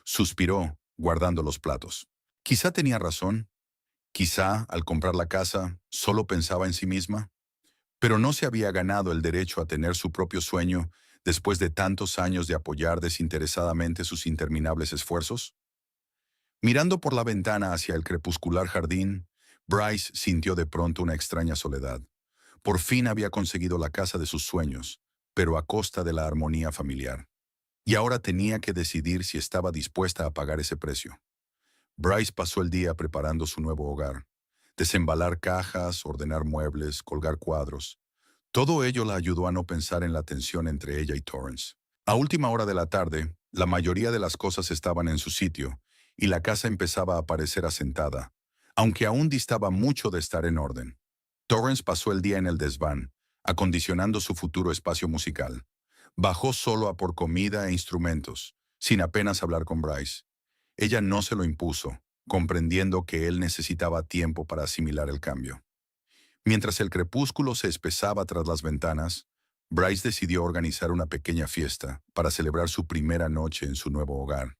Suspiró, guardando los platos. Quizá tenía razón. Quizá, al comprar la casa, solo pensaba en sí misma. Pero no se había ganado el derecho a tener su propio sueño después de tantos años de apoyar desinteresadamente sus interminables esfuerzos. Mirando por la ventana hacia el crepuscular jardín, Bryce sintió de pronto una extraña soledad. Por fin había conseguido la casa de sus sueños, pero a costa de la armonía familiar. Y ahora tenía que decidir si estaba dispuesta a pagar ese precio. Bryce pasó el día preparando su nuevo hogar. Desembalar cajas, ordenar muebles, colgar cuadros. Todo ello la ayudó a no pensar en la tensión entre ella y Torrance. A última hora de la tarde, la mayoría de las cosas estaban en su sitio, y la casa empezaba a parecer asentada, aunque aún distaba mucho de estar en orden. Torrance pasó el día en el desván, acondicionando su futuro espacio musical. Bajó solo a por comida e instrumentos, sin apenas hablar con Bryce. Ella no se lo impuso, comprendiendo que él necesitaba tiempo para asimilar el cambio. Mientras el crepúsculo se espesaba tras las ventanas, Bryce decidió organizar una pequeña fiesta para celebrar su primera noche en su nuevo hogar.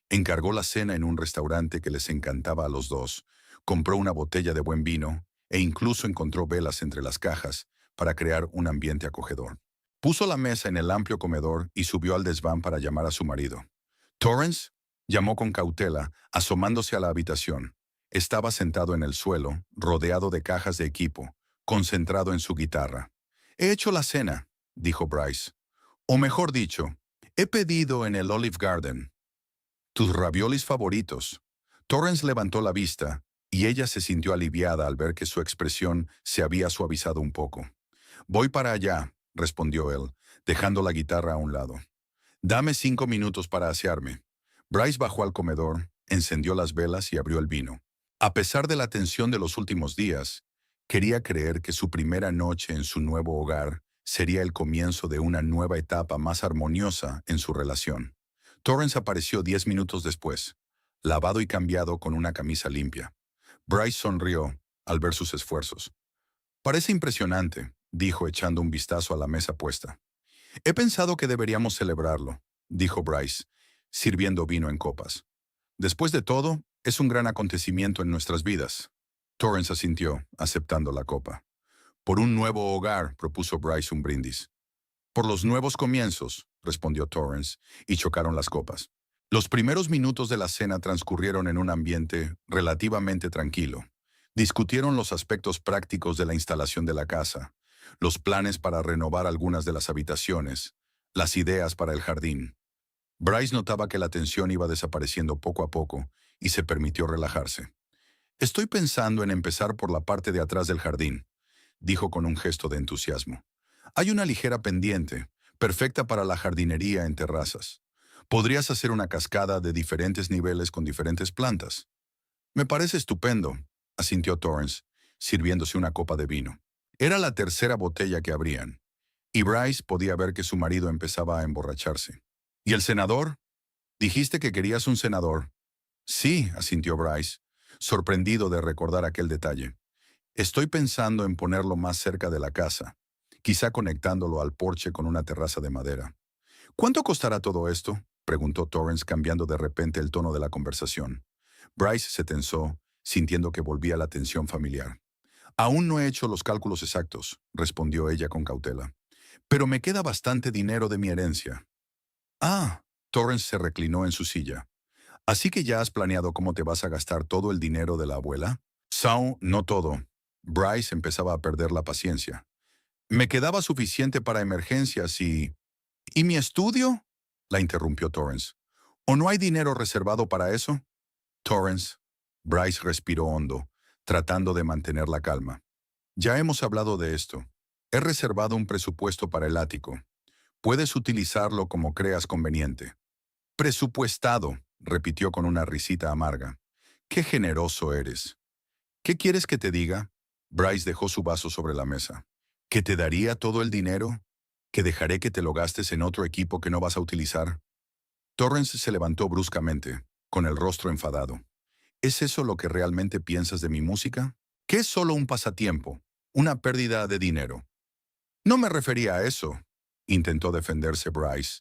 Encargó la cena en un restaurante que les encantaba a los dos, compró una botella de buen vino e incluso encontró velas entre las cajas para crear un ambiente acogedor. Puso la mesa en el amplio comedor y subió al desván para llamar a su marido. Torrance llamó con cautela, asomándose a la habitación. Estaba sentado en el suelo, rodeado de cajas de equipo, concentrado en su guitarra. «He hecho la cena», dijo Bryce. «O mejor dicho, he pedido en el Olive Garden tus raviolis favoritos». Torrance levantó la vista, y ella se sintió aliviada al ver que su expresión se había suavizado un poco. «Voy para allá», respondió él, dejando la guitarra a un lado. «Dame 5 minutos para asearme». Bryce bajó al comedor, encendió las velas y abrió el vino. A pesar de la tensión de los últimos días, quería creer que su primera noche en su nuevo hogar sería el comienzo de una nueva etapa más armoniosa en su relación. Torrance apareció 10 minutos después, lavado y cambiado con una camisa limpia. Bryce sonrió al ver sus esfuerzos. «Parece impresionante», dijo echando un vistazo a la mesa puesta. «He pensado que deberíamos celebrarlo», dijo Bryce, sirviendo vino en copas. «Después de todo, es un gran acontecimiento en nuestras vidas». Torrance asintió, aceptando la copa. «Por un nuevo hogar», propuso Bryce un brindis. «Por los nuevos comienzos», respondió Torrance, y chocaron las copas. Los primeros minutos de la cena transcurrieron en un ambiente relativamente tranquilo. Discutieron los aspectos prácticos de la instalación de la casa, los planes para renovar algunas de las habitaciones, las ideas para el jardín. Bryce notaba que la tensión iba desapareciendo poco a poco y se permitió relajarse. «Estoy pensando en empezar por la parte de atrás del jardín», dijo con un gesto de entusiasmo. «Hay una ligera pendiente, perfecta para la jardinería en terrazas. Podrías hacer una cascada de diferentes niveles con diferentes plantas». «Me parece estupendo», asintió Torrance, sirviéndose una copa de vino. Era la tercera botella que abrían, y Bryce podía ver que su marido empezaba a emborracharse. «¿Y el senador? Dijiste que querías un senador». «Sí», asintió Bryce, sorprendido de recordar aquel detalle. «Estoy pensando en ponerlo más cerca de la casa, quizá conectándolo al porche con una terraza de madera». «¿Cuánto costará todo esto?», preguntó Torrance, cambiando de repente el tono de la conversación. Bryce se tensó, sintiendo que volvía la tensión familiar. «Aún no he hecho los cálculos exactos», respondió ella con cautela. «Pero me queda bastante dinero de mi herencia». «Ah», Torrance se reclinó en su silla. «¿Así que ya has planeado cómo te vas a gastar todo el dinero de la abuela?» No todo». Bryce empezaba a perder la paciencia. «Me quedaba suficiente para emergencias y... ¿Y mi estudio?», la interrumpió Torrance. «¿O no hay dinero reservado para eso?» «Torrance», Bryce respiró hondo, tratando de mantener la calma. «Ya hemos hablado de esto. He reservado un presupuesto para el ático. Puedes utilizarlo como creas conveniente». «Presupuestado», repitió con una risita amarga. «Qué generoso eres». «¿Qué quieres que te diga?». Bryce dejó su vaso sobre la mesa. «¿Que te daría todo el dinero? ¿Que dejaré que te lo gastes en otro equipo que no vas a utilizar?». Torrance se levantó bruscamente, con el rostro enfadado. «¿Es eso lo que realmente piensas de mi música? ¿Que es solo un pasatiempo, una pérdida de dinero?». «No me refería a eso», intentó defenderse Bryce,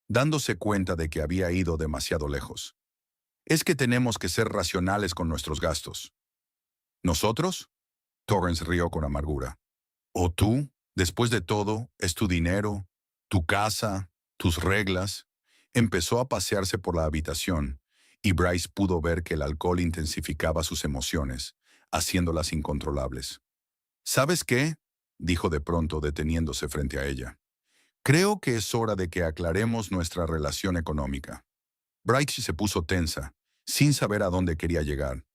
dándose cuenta de que había ido demasiado lejos. «Es que tenemos que ser racionales con nuestros gastos». «¿Nosotros?». Torrance rió con amargura. «¿O tú? Después de todo, es tu dinero, tu casa, tus reglas». Empezó a pasearse por la habitación, y Bryce pudo ver que el alcohol intensificaba sus emociones, haciéndolas incontrolables. «¿Sabes qué?», dijo de pronto, deteniéndose frente a ella. «Creo que es hora de que aclaremos nuestra relación económica». Bryce se puso tensa, sin saber a dónde quería llegar.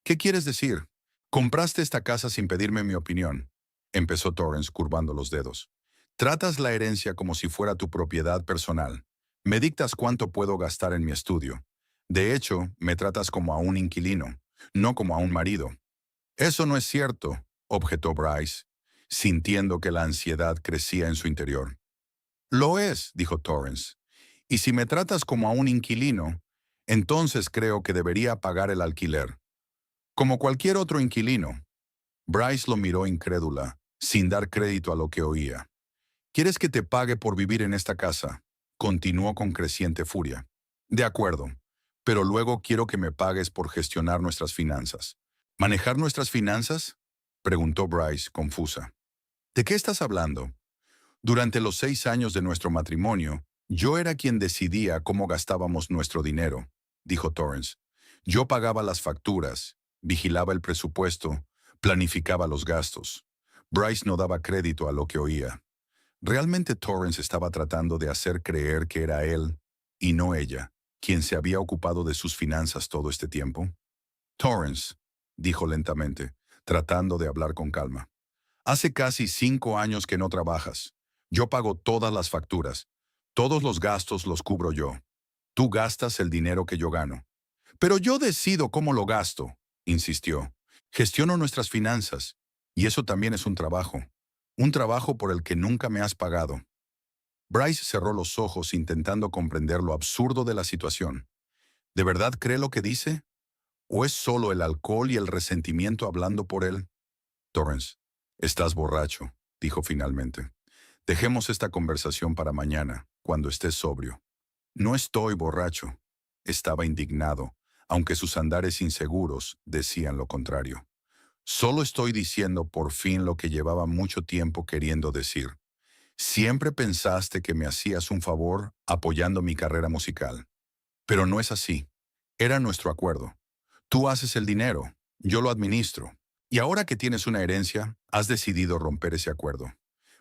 «¿Qué quieres decir? Compraste esta casa sin pedirme mi opinión», empezó Torrance curvando los dedos. «Tratas la herencia como si fuera tu propiedad personal. Me dictas cuánto puedo gastar en mi estudio. De hecho, me tratas como a un inquilino, no como a un marido». «Eso no es cierto», objetó Bryce. sintiendo que la ansiedad crecía en su interior. Lo es, dijo Torrance. Y si me tratas como a un inquilino, entonces creo que debería pagar el alquiler. Como cualquier otro inquilino. Bryce lo miró incrédula, sin dar crédito a lo que oía. ¿Quieres que te pague por vivir en esta casa? Continuó con creciente furia. De acuerdo, pero luego quiero que me pagues por gestionar nuestras finanzas. ¿Manejar nuestras finanzas? Preguntó Bryce, confusa. ¿De qué estás hablando? Durante los 6 años de nuestro matrimonio, yo era quien decidía cómo gastábamos nuestro dinero, dijo Torrance. Yo pagaba las facturas, vigilaba el presupuesto, planificaba los gastos. Bryce no daba crédito a lo que oía. Realmente Torrance estaba tratando de hacer creer que era él, y no ella, quien se había ocupado de sus finanzas todo este tiempo. Torrance, dijo lentamente, tratando de hablar con calma. Hace casi 5 años que no trabajas. Yo pago todas las facturas. Todos los gastos los cubro yo. Tú gastas el dinero que yo gano. Pero yo decido cómo lo gasto, insistió. Gestiono nuestras finanzas. Y eso también es un trabajo. Un trabajo por el que nunca me has pagado. Bryce cerró los ojos intentando comprender lo absurdo de la situación. ¿De verdad cree lo que dice? ¿O es solo el alcohol y el resentimiento hablando por él? Torrance, estás borracho, dijo finalmente. Dejemos esta conversación para mañana, cuando estés sobrio. No estoy borracho. Estaba indignado, aunque sus andares inseguros decían lo contrario. Solo estoy diciendo por fin lo que llevaba mucho tiempo queriendo decir. Siempre pensaste que me hacías un favor apoyando mi carrera musical. Pero no es así. Era nuestro acuerdo. Tú haces el dinero, yo lo administro. Y ahora que tienes una herencia, has decidido romper ese acuerdo.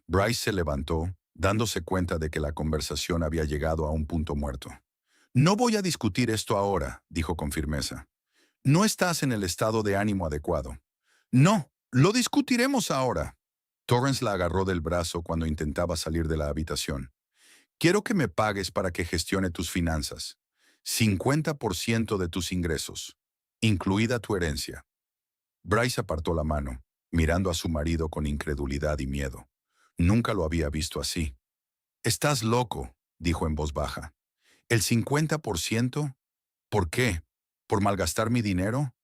Bryce se levantó, dándose cuenta de que la conversación había llegado a un punto muerto. No voy a discutir esto ahora, dijo con firmeza. No estás en el estado de ánimo adecuado. No, lo discutiremos ahora. Torrance la agarró del brazo cuando intentaba salir de la habitación. Quiero que me pagues para que gestione tus finanzas. 50% de tus ingresos, incluida tu herencia. Bryce apartó la mano, mirando a su marido con incredulidad y miedo. Nunca lo había visto así. «Estás loco», dijo en voz baja. «¿El 50%? ¿Por qué? ¿Por malgastar mi dinero?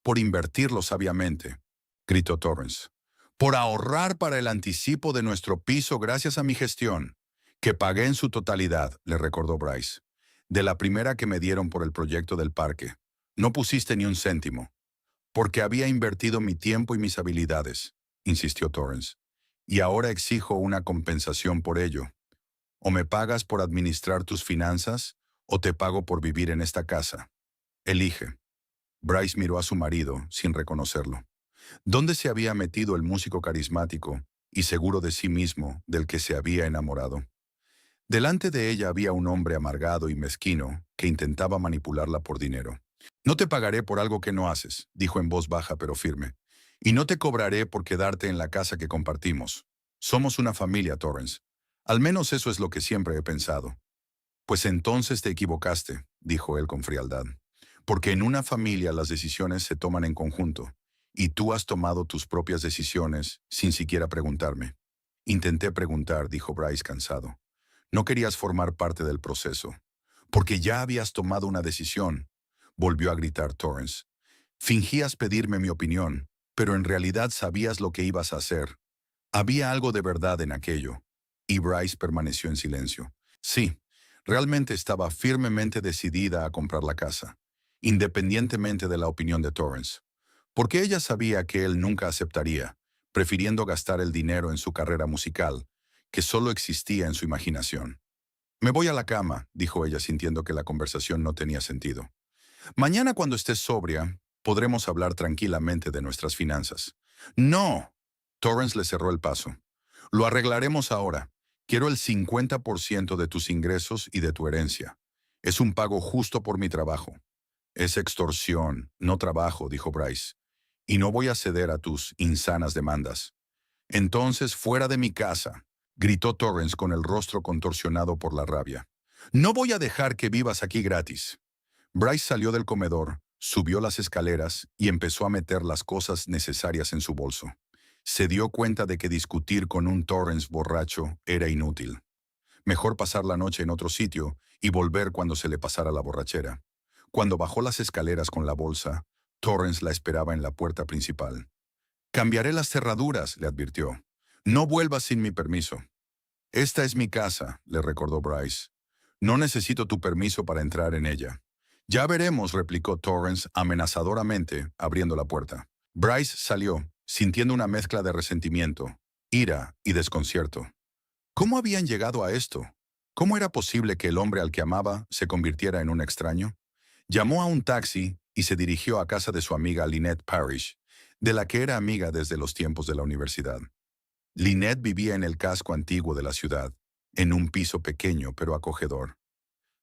Por invertirlo sabiamente», gritó Torrance. «Por ahorrar para el anticipo de nuestro piso gracias a mi gestión, que pagué en su totalidad», le recordó Bryce. «De la primera que me dieron por el proyecto del parque. No pusiste ni un céntimo». «Porque había invertido mi tiempo y mis habilidades», insistió Torrance. «Y ahora exijo una compensación por ello. O me pagas por administrar tus finanzas, o te pago por vivir en esta casa. Elige». Bryce miró a su marido sin reconocerlo. ¿Dónde se había metido el músico carismático y seguro de sí mismo del que se había enamorado? Delante de ella había un hombre amargado y mezquino que intentaba manipularla por dinero. «No te pagaré por algo que no haces», dijo en voz baja pero firme. «Y no te cobraré por quedarte en la casa que compartimos. Somos una familia, Torrance. Al menos eso es lo que siempre he pensado». «Pues entonces te equivocaste», dijo él con frialdad. «Porque en una familia las decisiones se toman en conjunto, y tú has tomado tus propias decisiones sin siquiera preguntarme». «Intenté preguntar», dijo Bryce cansado. «No querías formar parte del proceso. Porque ya habías tomado una decisión», volvió a gritar Torrance. «Fingías pedirme mi opinión, pero en realidad sabías lo que ibas a hacer. Había algo de verdad en aquello». Y Bryce permaneció en silencio. Sí, realmente estaba firmemente decidida a comprar la casa, independientemente de la opinión de Torrance. Porque ella sabía que él nunca aceptaría, prefiriendo gastar el dinero en su carrera musical, que solo existía en su imaginación. «Me voy a la cama», dijo ella sintiendo que la conversación no tenía sentido. «Mañana cuando estés sobria, podremos hablar tranquilamente de nuestras finanzas». «No», Torrance le cerró el paso. «Lo arreglaremos ahora. Quiero el 50% de tus ingresos y de tu herencia. Es un pago justo por mi trabajo». «Es extorsión, no trabajo», dijo Bryce. «Y no voy a ceder a tus insanas demandas». «Entonces, fuera de mi casa», gritó Torrance con el rostro contorsionado por la rabia. «No voy a dejar que vivas aquí gratis». Bryce salió del comedor, subió las escaleras y empezó a meter las cosas necesarias en su bolso. Se dio cuenta de que discutir con un Torrance borracho era inútil. Mejor pasar la noche en otro sitio y volver cuando se le pasara la borrachera. Cuando bajó las escaleras con la bolsa, Torrance la esperaba en la puerta principal. «Cambiaré las cerraduras», le advirtió. «No vuelvas sin mi permiso». «Esta es mi casa», le recordó Bryce. «No necesito tu permiso para entrar en ella». «Ya veremos», replicó Torrance amenazadoramente, abriendo la puerta. Bryce salió, sintiendo una mezcla de resentimiento, ira y desconcierto. ¿Cómo habían llegado a esto? ¿Cómo era posible que el hombre al que amaba se convirtiera en un extraño? Llamó a un taxi y se dirigió a casa de su amiga Lynette Parrish, de la que era amiga desde los tiempos de la universidad. Lynette vivía en el casco antiguo de la ciudad, en un piso pequeño pero acogedor.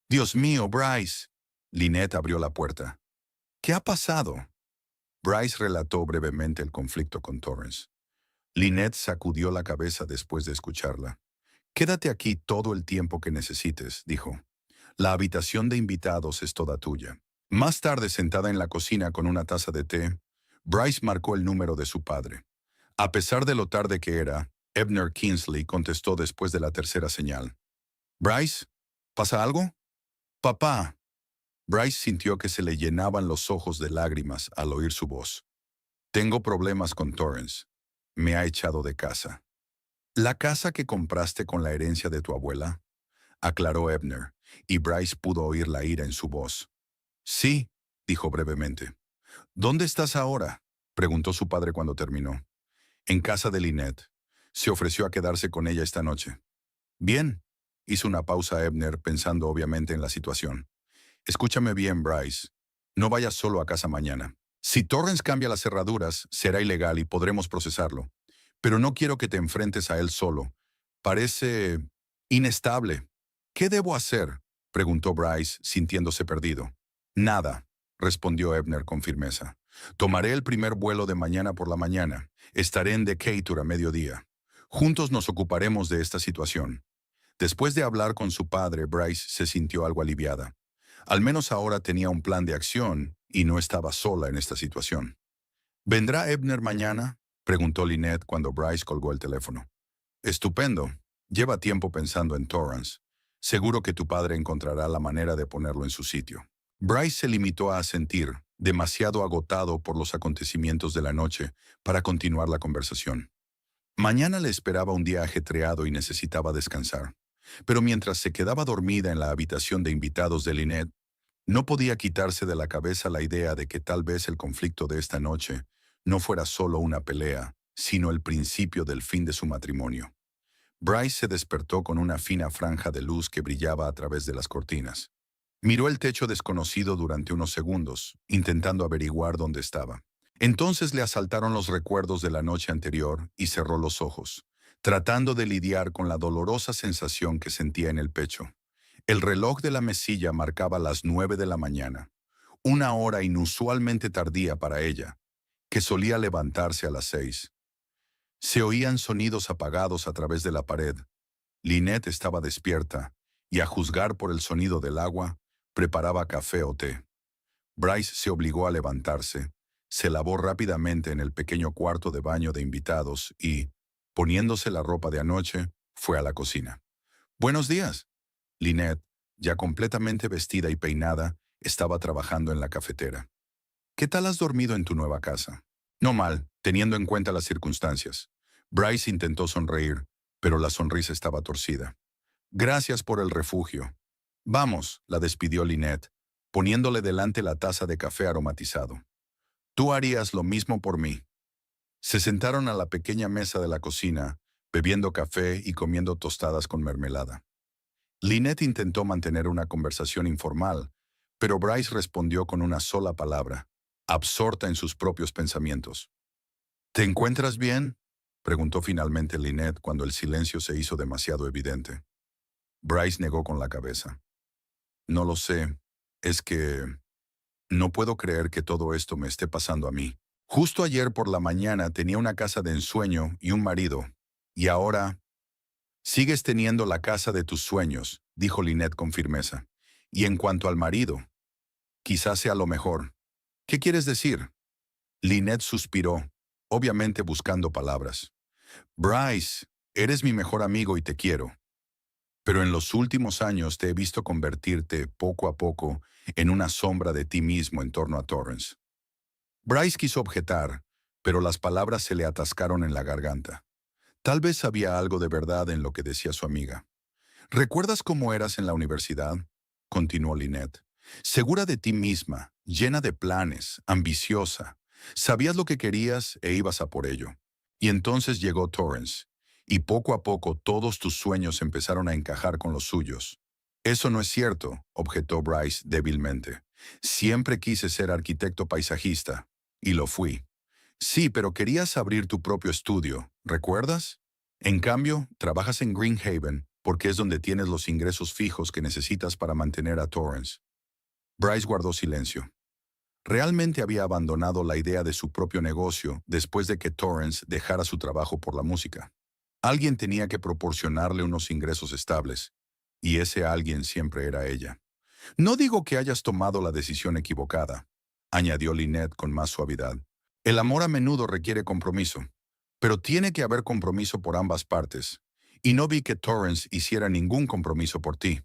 «Dios mío, Bryce». Lynette abrió la puerta. «¿Qué ha pasado?» Bryce relató brevemente el conflicto con Torrance. Lynette sacudió la cabeza después de escucharla. «Quédate aquí todo el tiempo que necesites», dijo. «La habitación de invitados es toda tuya». Más tarde, sentada en la cocina con una taza de té, Bryce marcó el número de su padre. A pesar de lo tarde que era, Ebner Kingsley contestó después de la tercera señal. «¿Bryce? ¿Pasa algo?» «Papá». Bryce sintió que se le llenaban los ojos de lágrimas al oír su voz. «Tengo problemas con Torrance. Me ha echado de casa». «¿La casa que compraste con la herencia de tu abuela?», aclaró Ebner, y Bryce pudo oír la ira en su voz. «Sí», dijo brevemente. «¿Dónde estás ahora?», preguntó su padre cuando terminó. «En casa de Lynette. Se ofreció a quedarse con ella esta noche». «Bien», hizo una pausa Ebner, pensando obviamente en la situación. «Escúchame bien, Bryce. No vayas solo a casa mañana. Si Torrance cambia las cerraduras, será ilegal y podremos procesarlo. Pero no quiero que te enfrentes a él solo. Parece inestable». «¿Qué debo hacer?», preguntó Bryce, sintiéndose perdido. «Nada», respondió Ebner con firmeza. «Tomaré el primer vuelo de mañana por la mañana. Estaré en Decatur a mediodía. Juntos nos ocuparemos de esta situación». Después de hablar con su padre, Bryce se sintió algo aliviada. Al menos ahora tenía un plan de acción y no estaba sola en esta situación. «¿Vendrá Ebner mañana?», preguntó Lynette cuando Bryce colgó el teléfono. «Estupendo. Lleva tiempo pensando en Torrance. Seguro que tu padre encontrará la manera de ponerlo en su sitio». Bryce se limitó a asentir, demasiado agotado por los acontecimientos de la noche, para continuar la conversación. Mañana le esperaba un día ajetreado y necesitaba descansar. Pero mientras se quedaba dormida en la habitación de invitados de Lynette, no podía quitarse de la cabeza la idea de que tal vez el conflicto de esta noche no fuera solo una pelea, sino el principio del fin de su matrimonio. Bryce se despertó con una fina franja de luz que brillaba a través de las cortinas. Miró el techo desconocido durante unos segundos, intentando averiguar dónde estaba. Entonces le asaltaron los recuerdos de la noche anterior y cerró los ojos, tratando de lidiar con la dolorosa sensación que sentía en el pecho. El reloj de la mesilla marcaba las 9 de la mañana, una hora inusualmente tardía para ella, que solía levantarse a las 6. Se oían sonidos apagados a través de la pared. Lynette estaba despierta, y a juzgar por el sonido del agua, preparaba café o té. Bryce se obligó a levantarse, se lavó rápidamente en el pequeño cuarto de baño de invitados y, poniéndose la ropa de anoche, fue a la cocina. «Buenos días». Lynette, ya completamente vestida y peinada, estaba trabajando en la cafetera. «¿Qué tal has dormido en tu nueva casa?» «No mal, teniendo en cuenta las circunstancias». Bryce intentó sonreír, pero la sonrisa estaba torcida. «Gracias por el refugio». «Vamos», la despidió Lynette, poniéndole delante la taza de café aromatizado. «Tú harías lo mismo por mí». Se sentaron a la pequeña mesa de la cocina, bebiendo café y comiendo tostadas con mermelada. Lynette intentó mantener una conversación informal, pero Bryce respondió con una sola palabra, absorta en sus propios pensamientos. «¿Te encuentras bien?», preguntó finalmente Lynette cuando el silencio se hizo demasiado evidente. Bryce negó con la cabeza. «No lo sé. Es que no puedo creer que todo esto me esté pasando a mí. Justo ayer por la mañana tenía una casa de ensueño y un marido. Y ahora...» «Sigues teniendo la casa de tus sueños», dijo Lynette con firmeza. «Y en cuanto al marido, quizás sea lo mejor». «¿Qué quieres decir?». Lynette suspiró, obviamente buscando palabras. Bryce, eres mi mejor amigo y te quiero. Pero en los últimos años te he visto convertirte poco a poco en una sombra de ti mismo en torno a Torrance. Bryce quiso objetar, pero las palabras se le atascaron en la garganta. Tal vez había algo de verdad en lo que decía su amiga. ¿Recuerdas cómo eras en la universidad? Continuó Lynette. Segura de ti misma, llena de planes, ambiciosa. Sabías lo que querías e ibas a por ello. Y entonces llegó Torrance, y poco a poco todos tus sueños empezaron a encajar con los suyos. Eso no es cierto, objetó Bryce débilmente. Siempre quise ser arquitecto paisajista, y lo fui. Sí, pero querías abrir tu propio estudio, ¿recuerdas? En cambio, trabajas en Greenhaven porque es donde tienes los ingresos fijos que necesitas para mantener a Torrance. Bryce guardó silencio. Realmente había abandonado la idea de su propio negocio después de que Torrance dejara su trabajo por la música. Alguien tenía que proporcionarle unos ingresos estables, y ese alguien siempre era ella. No digo que hayas tomado la decisión equivocada, añadió Lynette con más suavidad. El amor a menudo requiere compromiso, pero tiene que haber compromiso por ambas partes, y no vi que Torrance hiciera ningún compromiso por ti.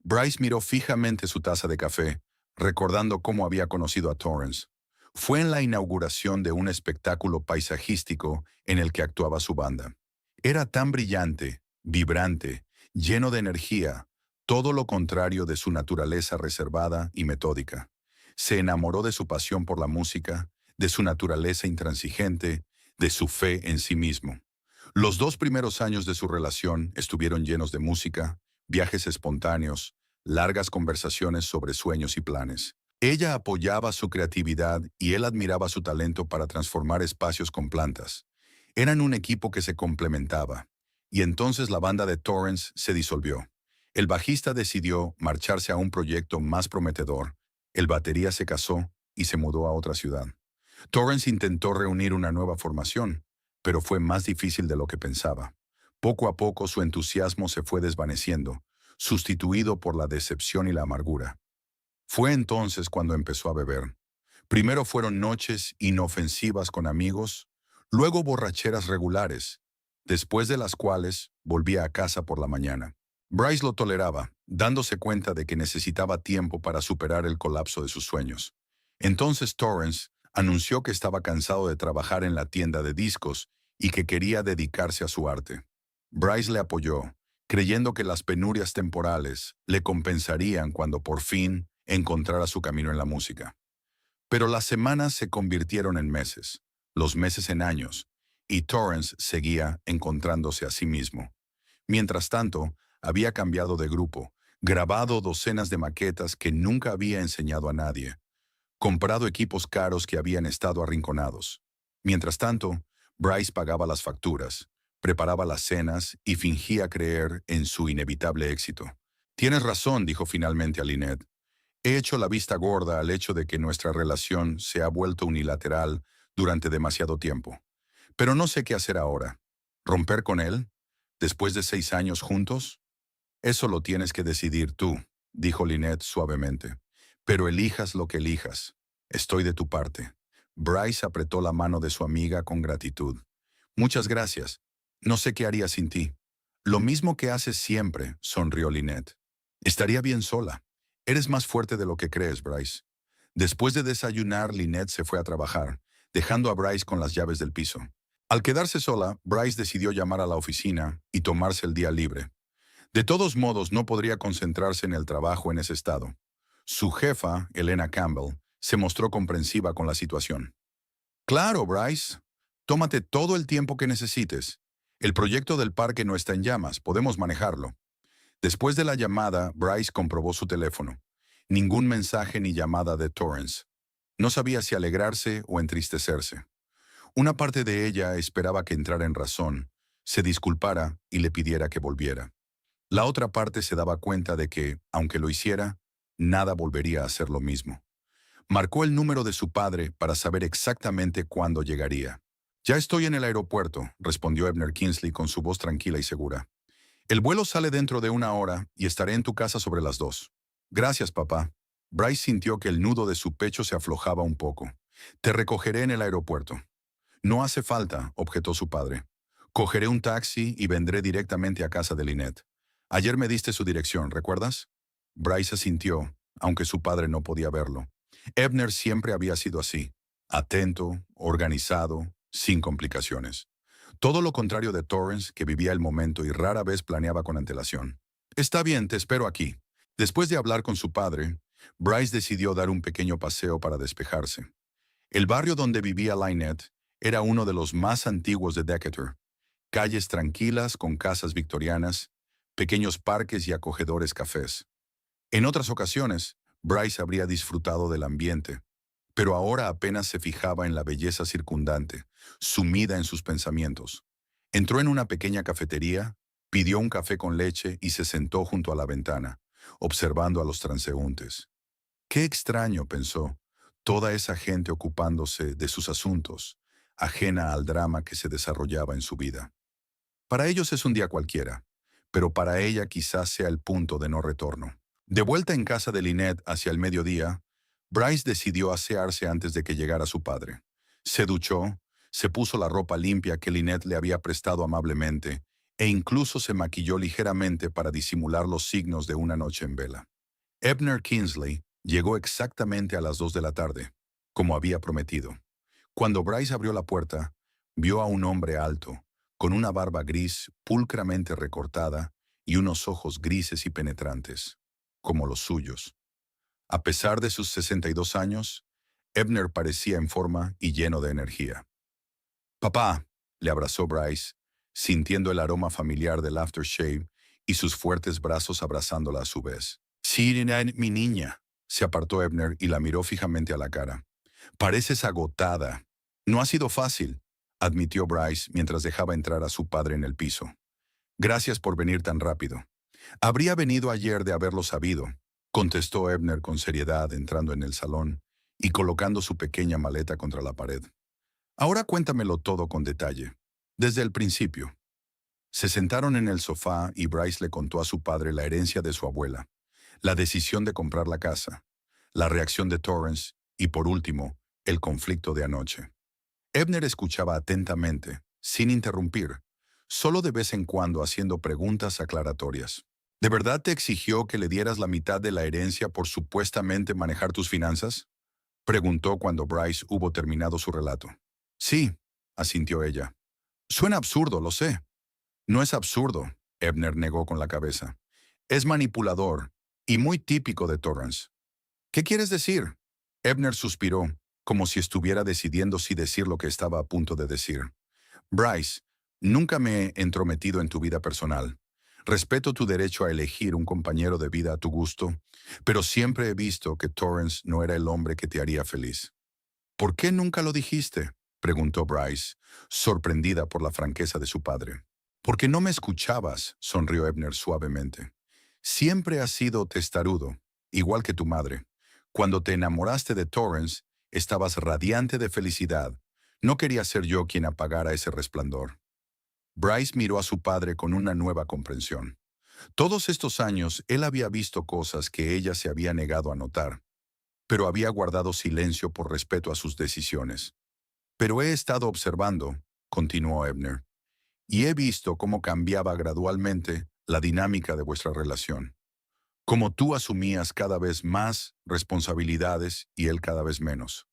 Bryce miró fijamente su taza de café, recordando cómo había conocido a Torrance. Fue en la inauguración de un espectáculo paisajístico en el que actuaba su banda. Era tan brillante, vibrante, lleno de energía, todo lo contrario de su naturaleza reservada y metódica. Se enamoró de su pasión por la música, de su naturaleza intransigente, de su fe en sí mismo. Los 2 primeros años de su relación estuvieron llenos de música, viajes espontáneos, largas conversaciones sobre sueños y planes. Ella apoyaba su creatividad y él admiraba su talento para transformar espacios con plantas. Eran un equipo que se complementaba. Y entonces la banda de Torrance se disolvió. El bajista decidió marcharse a un proyecto más prometedor. El batería se casó y se mudó a otra ciudad. Torrance intentó reunir una nueva formación, pero fue más difícil de lo que pensaba. Poco a poco su entusiasmo se fue desvaneciendo, sustituido por la decepción y la amargura. Fue entonces cuando empezó a beber. Primero fueron noches inofensivas con amigos, luego borracheras regulares, después de las cuales volvía a casa por la mañana. Bryce lo toleraba, dándose cuenta de que necesitaba tiempo para superar el colapso de sus sueños. Entonces Torrance anunció que estaba cansado de trabajar en la tienda de discos y que quería dedicarse a su arte. Bryce le apoyó, creyendo que las penurias temporales le compensarían cuando por fin encontrara su camino en la música. Pero las semanas se convirtieron en meses, los meses en años, y Torrance seguía encontrándose a sí mismo. Mientras tanto, había cambiado de grupo, grabado docenas de maquetas que nunca había enseñado a nadie, comprado equipos caros que habían estado arrinconados. Mientras tanto, Bryce pagaba las facturas, preparaba las cenas y fingía creer en su inevitable éxito. Tienes razón, dijo finalmente a Lynette. He hecho la vista gorda al hecho de que nuestra relación se ha vuelto unilateral durante demasiado tiempo. Pero no sé qué hacer ahora. ¿Romper con él? ¿Después de 6 años juntos? Eso lo tienes que decidir tú, dijo Lynette suavemente. Pero elijas lo que elijas. Estoy de tu parte. Bryce apretó la mano de su amiga con gratitud. Muchas gracias. No sé qué haría sin ti. Lo mismo que haces siempre, sonrió Lynette. Estaría bien sola. Eres más fuerte de lo que crees, Bryce. Después de desayunar, Lynette se fue a trabajar, dejando a Bryce con las llaves del piso. Al quedarse sola, Bryce decidió llamar a la oficina y tomarse el día libre. De todos modos, no podría concentrarse en el trabajo en ese estado. Su jefa, Elena Campbell, se mostró comprensiva con la situación. Claro, Bryce. Tómate todo el tiempo que necesites. El proyecto del parque no está en llamas, podemos manejarlo. Después de la llamada, Bryce comprobó su teléfono. Ningún mensaje ni llamada de Torrance. No sabía si alegrarse o entristecerse. Una parte de ella esperaba que entrara en razón, se disculpara y le pidiera que volviera. La otra parte se daba cuenta de que, aunque lo hiciera, nada volvería a ser lo mismo. Marcó el número de su padre para saber exactamente cuándo llegaría. Ya estoy en el aeropuerto, respondió Ebner Kingsley con su voz tranquila y segura. El vuelo sale dentro de 1 hora y estaré en tu casa sobre las 2. Gracias, papá. Bryce sintió que el nudo de su pecho se aflojaba un poco. Te recogeré en el aeropuerto. No hace falta, objetó su padre. Cogeré un taxi y vendré directamente a casa de Lynette. Ayer me diste su dirección, ¿recuerdas? Bryce asintió, aunque su padre no podía verlo. Ebner siempre había sido así, atento, organizado, sin complicaciones. Todo lo contrario de Torrance, que vivía el momento y rara vez planeaba con antelación. Está bien, te espero aquí. Después de hablar con su padre, Bryce decidió dar un pequeño paseo para despejarse. El barrio donde vivía Lynette era uno de los más antiguos de Decatur. Calles tranquilas con casas victorianas, pequeños parques y acogedores cafés. En otras ocasiones, Bryce habría disfrutado del ambiente, pero ahora apenas se fijaba en la belleza circundante, sumida en sus pensamientos. Entró en una pequeña cafetería, pidió un café con leche y se sentó junto a la ventana, observando a los transeúntes. Qué extraño, pensó, toda esa gente ocupándose de sus asuntos, ajena al drama que se desarrollaba en su vida. Para ellos es un día cualquiera, pero para ella quizás sea el punto de no retorno. De vuelta en casa de Lynette hacia el mediodía, Bryce decidió asearse antes de que llegara su padre. Se duchó, se puso la ropa limpia que Lynette le había prestado amablemente, e incluso se maquilló ligeramente para disimular los signos de una noche en vela. Ebner Kingsley llegó exactamente a las 2 de la tarde, como había prometido. Cuando Bryce abrió la puerta, vio a un hombre alto, con una barba gris pulcramente recortada y unos ojos grises y penetrantes, como los suyos. A pesar de sus 62 años, Ebner parecía en forma y lleno de energía. «Papá», le abrazó Bryce, sintiendo el aroma familiar del aftershave y sus fuertes brazos abrazándola a su vez. «Sí, mi niña», se apartó Ebner y la miró fijamente a la cara. «Pareces agotada. No ha sido fácil», admitió Bryce mientras dejaba entrar a su padre en el piso. «Gracias por venir tan rápido». «Habría venido ayer de haberlo sabido», contestó Ebner con seriedad entrando en el salón y colocando su pequeña maleta contra la pared. «Ahora cuéntamelo todo con detalle, desde el principio». Se sentaron en el sofá y Bryce le contó a su padre la herencia de su abuela, la decisión de comprar la casa, la reacción de Torrance y, por último, el conflicto de anoche. Ebner escuchaba atentamente, sin interrumpir, solo de vez en cuando haciendo preguntas aclaratorias. ¿De verdad te exigió que le dieras la mitad de la herencia por supuestamente manejar tus finanzas?, preguntó cuando Bryce hubo terminado su relato. «Sí», asintió ella. «Suena absurdo, lo sé». «No es absurdo», Ebner negó con la cabeza. «Es manipulador y muy típico de Torrance». «¿Qué quieres decir?». Ebner suspiró, como si estuviera decidiendo si decir lo que estaba a punto de decir. «Bryce, nunca me he entrometido en tu vida personal. Respeto tu derecho a elegir un compañero de vida a tu gusto, pero siempre he visto que Torrance no era el hombre que te haría feliz». «¿Por qué nunca lo dijiste?», preguntó Bryce, sorprendida por la franqueza de su padre. «Porque no me escuchabas», sonrió Ebner suavemente. «Siempre has sido testarudo, igual que tu madre. Cuando te enamoraste de Torrance, estabas radiante de felicidad. No quería ser yo quien apagara ese resplandor». Bryce miró a su padre con una nueva comprensión. Todos estos años él había visto cosas que ella se había negado a notar, pero había guardado silencio por respeto a sus decisiones. «Pero he estado observando», continuó Ebner, «y he visto cómo cambiaba gradualmente la dinámica de vuestra relación. Cómo tú asumías cada vez más responsabilidades y él cada vez menos.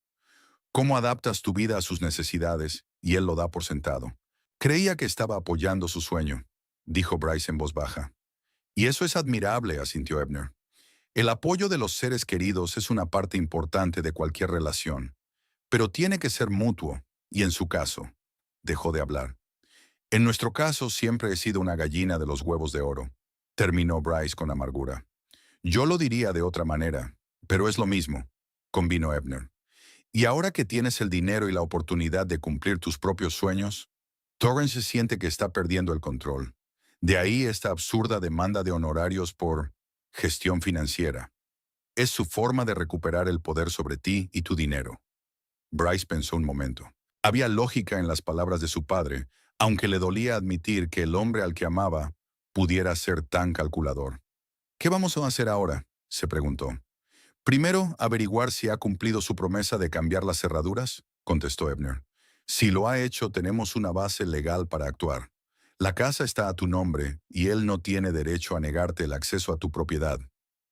Cómo adaptas tu vida a sus necesidades y él lo da por sentado». «Creía que estaba apoyando su sueño», dijo Bryce en voz baja. «Y eso es admirable», asintió Ebner. «El apoyo de los seres queridos es una parte importante de cualquier relación, pero tiene que ser mutuo, y en su caso», dejó de hablar. «En nuestro caso siempre he sido una gallina de los huevos de oro», terminó Bryce con amargura. «Yo lo diría de otra manera, pero es lo mismo», convino Ebner. «Y ahora que tienes el dinero y la oportunidad de cumplir tus propios sueños, Torrance siente que está perdiendo el control. De ahí esta absurda demanda de honorarios por gestión financiera. Es su forma de recuperar el poder sobre ti y tu dinero». Bryce pensó un momento. Había lógica en las palabras de su padre, aunque le dolía admitir que el hombre al que amaba pudiera ser tan calculador. «¿Qué vamos a hacer ahora?», se preguntó. «Primero, averiguar si ha cumplido su promesa de cambiar las cerraduras», contestó Ebner. Si lo ha hecho, tenemos una base legal para actuar. La casa está a tu nombre y él no tiene derecho a negarte el acceso a tu propiedad.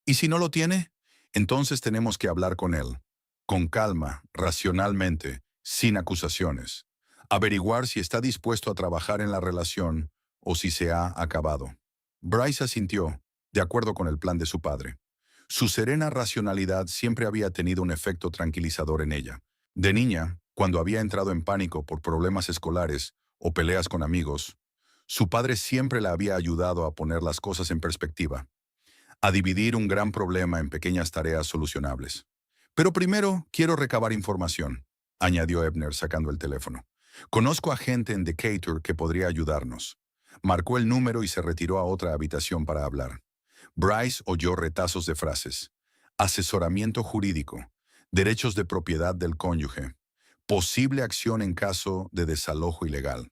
¿Y si no lo tiene? Entonces tenemos que hablar con él. Con calma, racionalmente, sin acusaciones. Averiguar si está dispuesto a trabajar en la relación o si se ha acabado. Bryce asintió, de acuerdo con el plan de su padre. Su serena racionalidad siempre había tenido un efecto tranquilizador en ella. De niña, cuando había entrado en pánico por problemas escolares o peleas con amigos, su padre siempre la había ayudado a poner las cosas en perspectiva, a dividir un gran problema en pequeñas tareas solucionables. Pero primero quiero recabar información, añadió Ebner sacando el teléfono. Conozco a gente en Decatur que podría ayudarnos. Marcó el número y se retiró a otra habitación para hablar. Bryce oyó retazos de frases. Asesoramiento jurídico, derechos de propiedad del cónyuge, posible acción en caso de desalojo ilegal.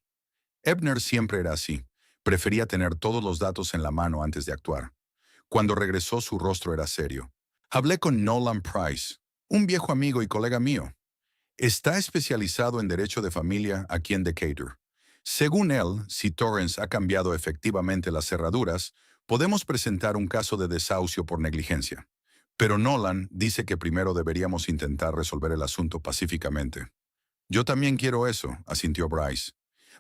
Ebner siempre era así. Prefería tener todos los datos en la mano antes de actuar. Cuando regresó, su rostro era serio. Hablé con Nolan Price, un viejo amigo y colega mío. Está especializado en derecho de familia aquí en Decatur. Según él, si Torrance ha cambiado efectivamente las cerraduras, podemos presentar un caso de desahucio por negligencia. Pero Nolan dice que primero deberíamos intentar resolver el asunto pacíficamente. Yo también quiero eso, asintió Bryce.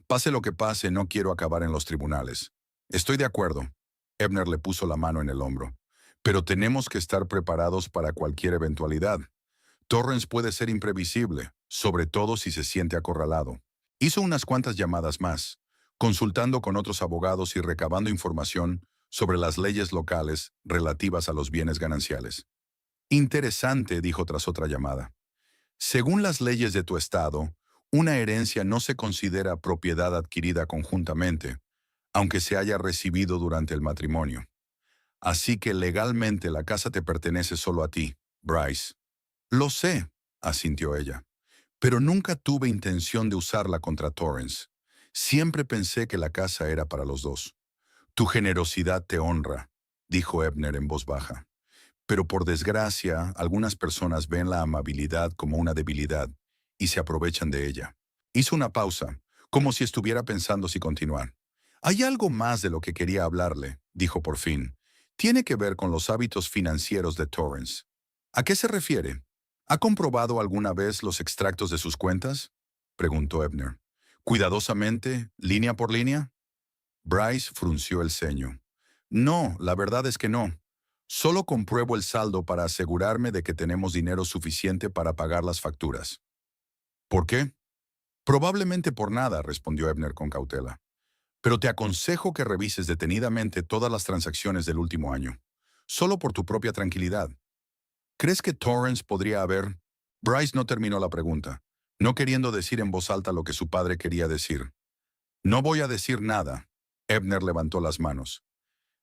Pase lo que pase, no quiero acabar en los tribunales. Estoy de acuerdo. Ebner le puso la mano en el hombro. Pero tenemos que estar preparados para cualquier eventualidad. Torrance puede ser imprevisible, sobre todo si se siente acorralado. Hizo unas cuantas llamadas más, consultando con otros abogados y recabando información sobre las leyes locales relativas a los bienes gananciales. Interesante, dijo tras otra llamada. Según las leyes de tu estado, una herencia no se considera propiedad adquirida conjuntamente, aunque se haya recibido durante el matrimonio. Así que legalmente la casa te pertenece solo a ti, Bryce. Lo sé, asintió ella, pero nunca tuve intención de usarla contra Torrance. Siempre pensé que la casa era para los dos. Tu generosidad te honra, dijo Ebner en voz baja. Pero por desgracia, algunas personas ven la amabilidad como una debilidad y se aprovechan de ella. Hizo una pausa, como si estuviera pensando si continuar. Hay algo más de lo que quería hablarle, dijo por fin. Tiene que ver con los hábitos financieros de Torrance. ¿A qué se refiere? ¿Ha comprobado alguna vez los extractos de sus cuentas? Preguntó Ebner. Cuidadosamente, línea por línea. Bryce frunció el ceño. No, la verdad es que no. Solo compruebo el saldo para asegurarme de que tenemos dinero suficiente para pagar las facturas. ¿Por qué? Probablemente por nada, respondió Ebner con cautela. Pero te aconsejo que revises detenidamente todas las transacciones del último año. Solo por tu propia tranquilidad. ¿Crees que Torrance podría haber...? Bryce no terminó la pregunta, no queriendo decir en voz alta lo que su padre quería decir. No voy a decir nada. Ebner levantó las manos.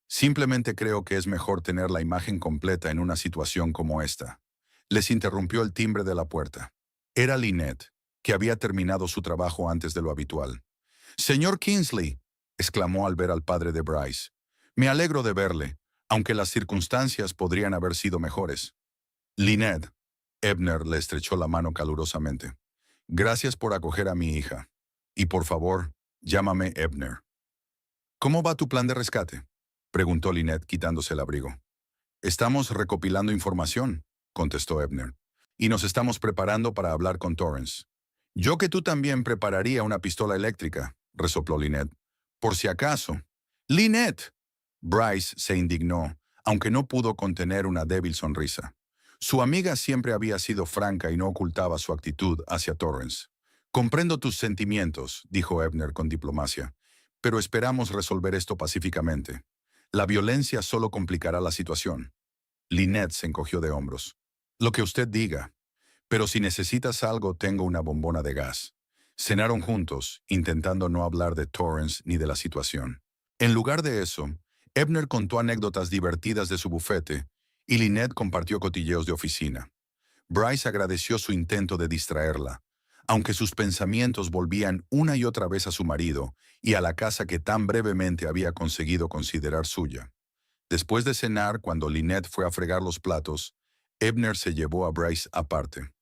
Simplemente creo que es mejor tener la imagen completa en una situación como esta. Les interrumpió el timbre de la puerta. Era Lynette, que había terminado su trabajo antes de lo habitual. «Señor Kingsley», exclamó al ver al padre de Bryce. «Me alegro de verle, aunque las circunstancias podrían haber sido mejores». «Lynette», Ebner le estrechó la mano calurosamente. «Gracias por acoger a mi hija. Y por favor, llámame Ebner». «¿Cómo va tu plan de rescate?», preguntó Lynette quitándose el abrigo. «Estamos recopilando información», contestó Ebner, «y nos estamos preparando para hablar con Torrance». «Yo que tú también prepararía una pistola eléctrica», resopló Lynette. «Por si acaso». «¡Lynette!». Bryce se indignó, aunque no pudo contener una débil sonrisa. Su amiga siempre había sido franca y no ocultaba su actitud hacia Torrance. «Comprendo tus sentimientos», dijo Ebner con diplomacia, «pero esperamos resolver esto pacíficamente. La violencia solo complicará la situación». Lynette se encogió de hombros. «Lo que usted diga. Pero si necesitas algo, tengo una bombona de gas». Cenaron juntos, intentando no hablar de Torrance ni de la situación. En lugar de eso, Ebner contó anécdotas divertidas de su bufete y Lynette compartió cotilleos de oficina. Bryce agradeció su intento de distraerla, aunque sus pensamientos volvían una y otra vez a su marido y a la casa que tan brevemente había conseguido considerar suya. Después de cenar, cuando Lynette fue a fregar los platos, Ebner se llevó a Bryce aparte.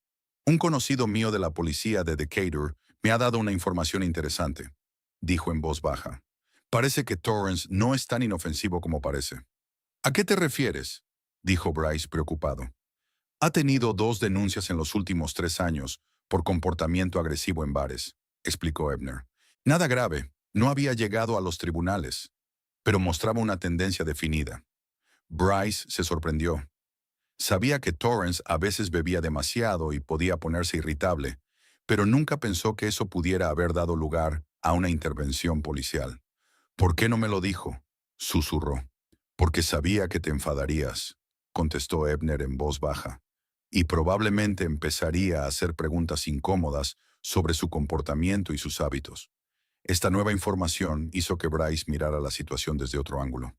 «Un conocido mío de la policía de Decatur Me ha dado una información interesante, dijo en voz baja. Parece que Torrance no es tan inofensivo como parece. ¿A qué te refieres?, dijo Bryce preocupado. Ha tenido 2 denuncias en los últimos 3 años por comportamiento agresivo en bares, explicó Ebner. Nada grave, no había llegado a los tribunales, pero mostraba una tendencia definida. Bryce se sorprendió. Sabía que Torrance a veces bebía demasiado y podía ponerse irritable, pero nunca pensó que eso pudiera haber dado lugar a una intervención policial. ¿Por qué no me lo dijo?, susurró. Porque sabía que te enfadarías, contestó Ebner en voz baja, y probablemente empezaría a hacer preguntas incómodas sobre su comportamiento y sus hábitos. Esta nueva información hizo que Bryce mirara la situación desde otro ángulo.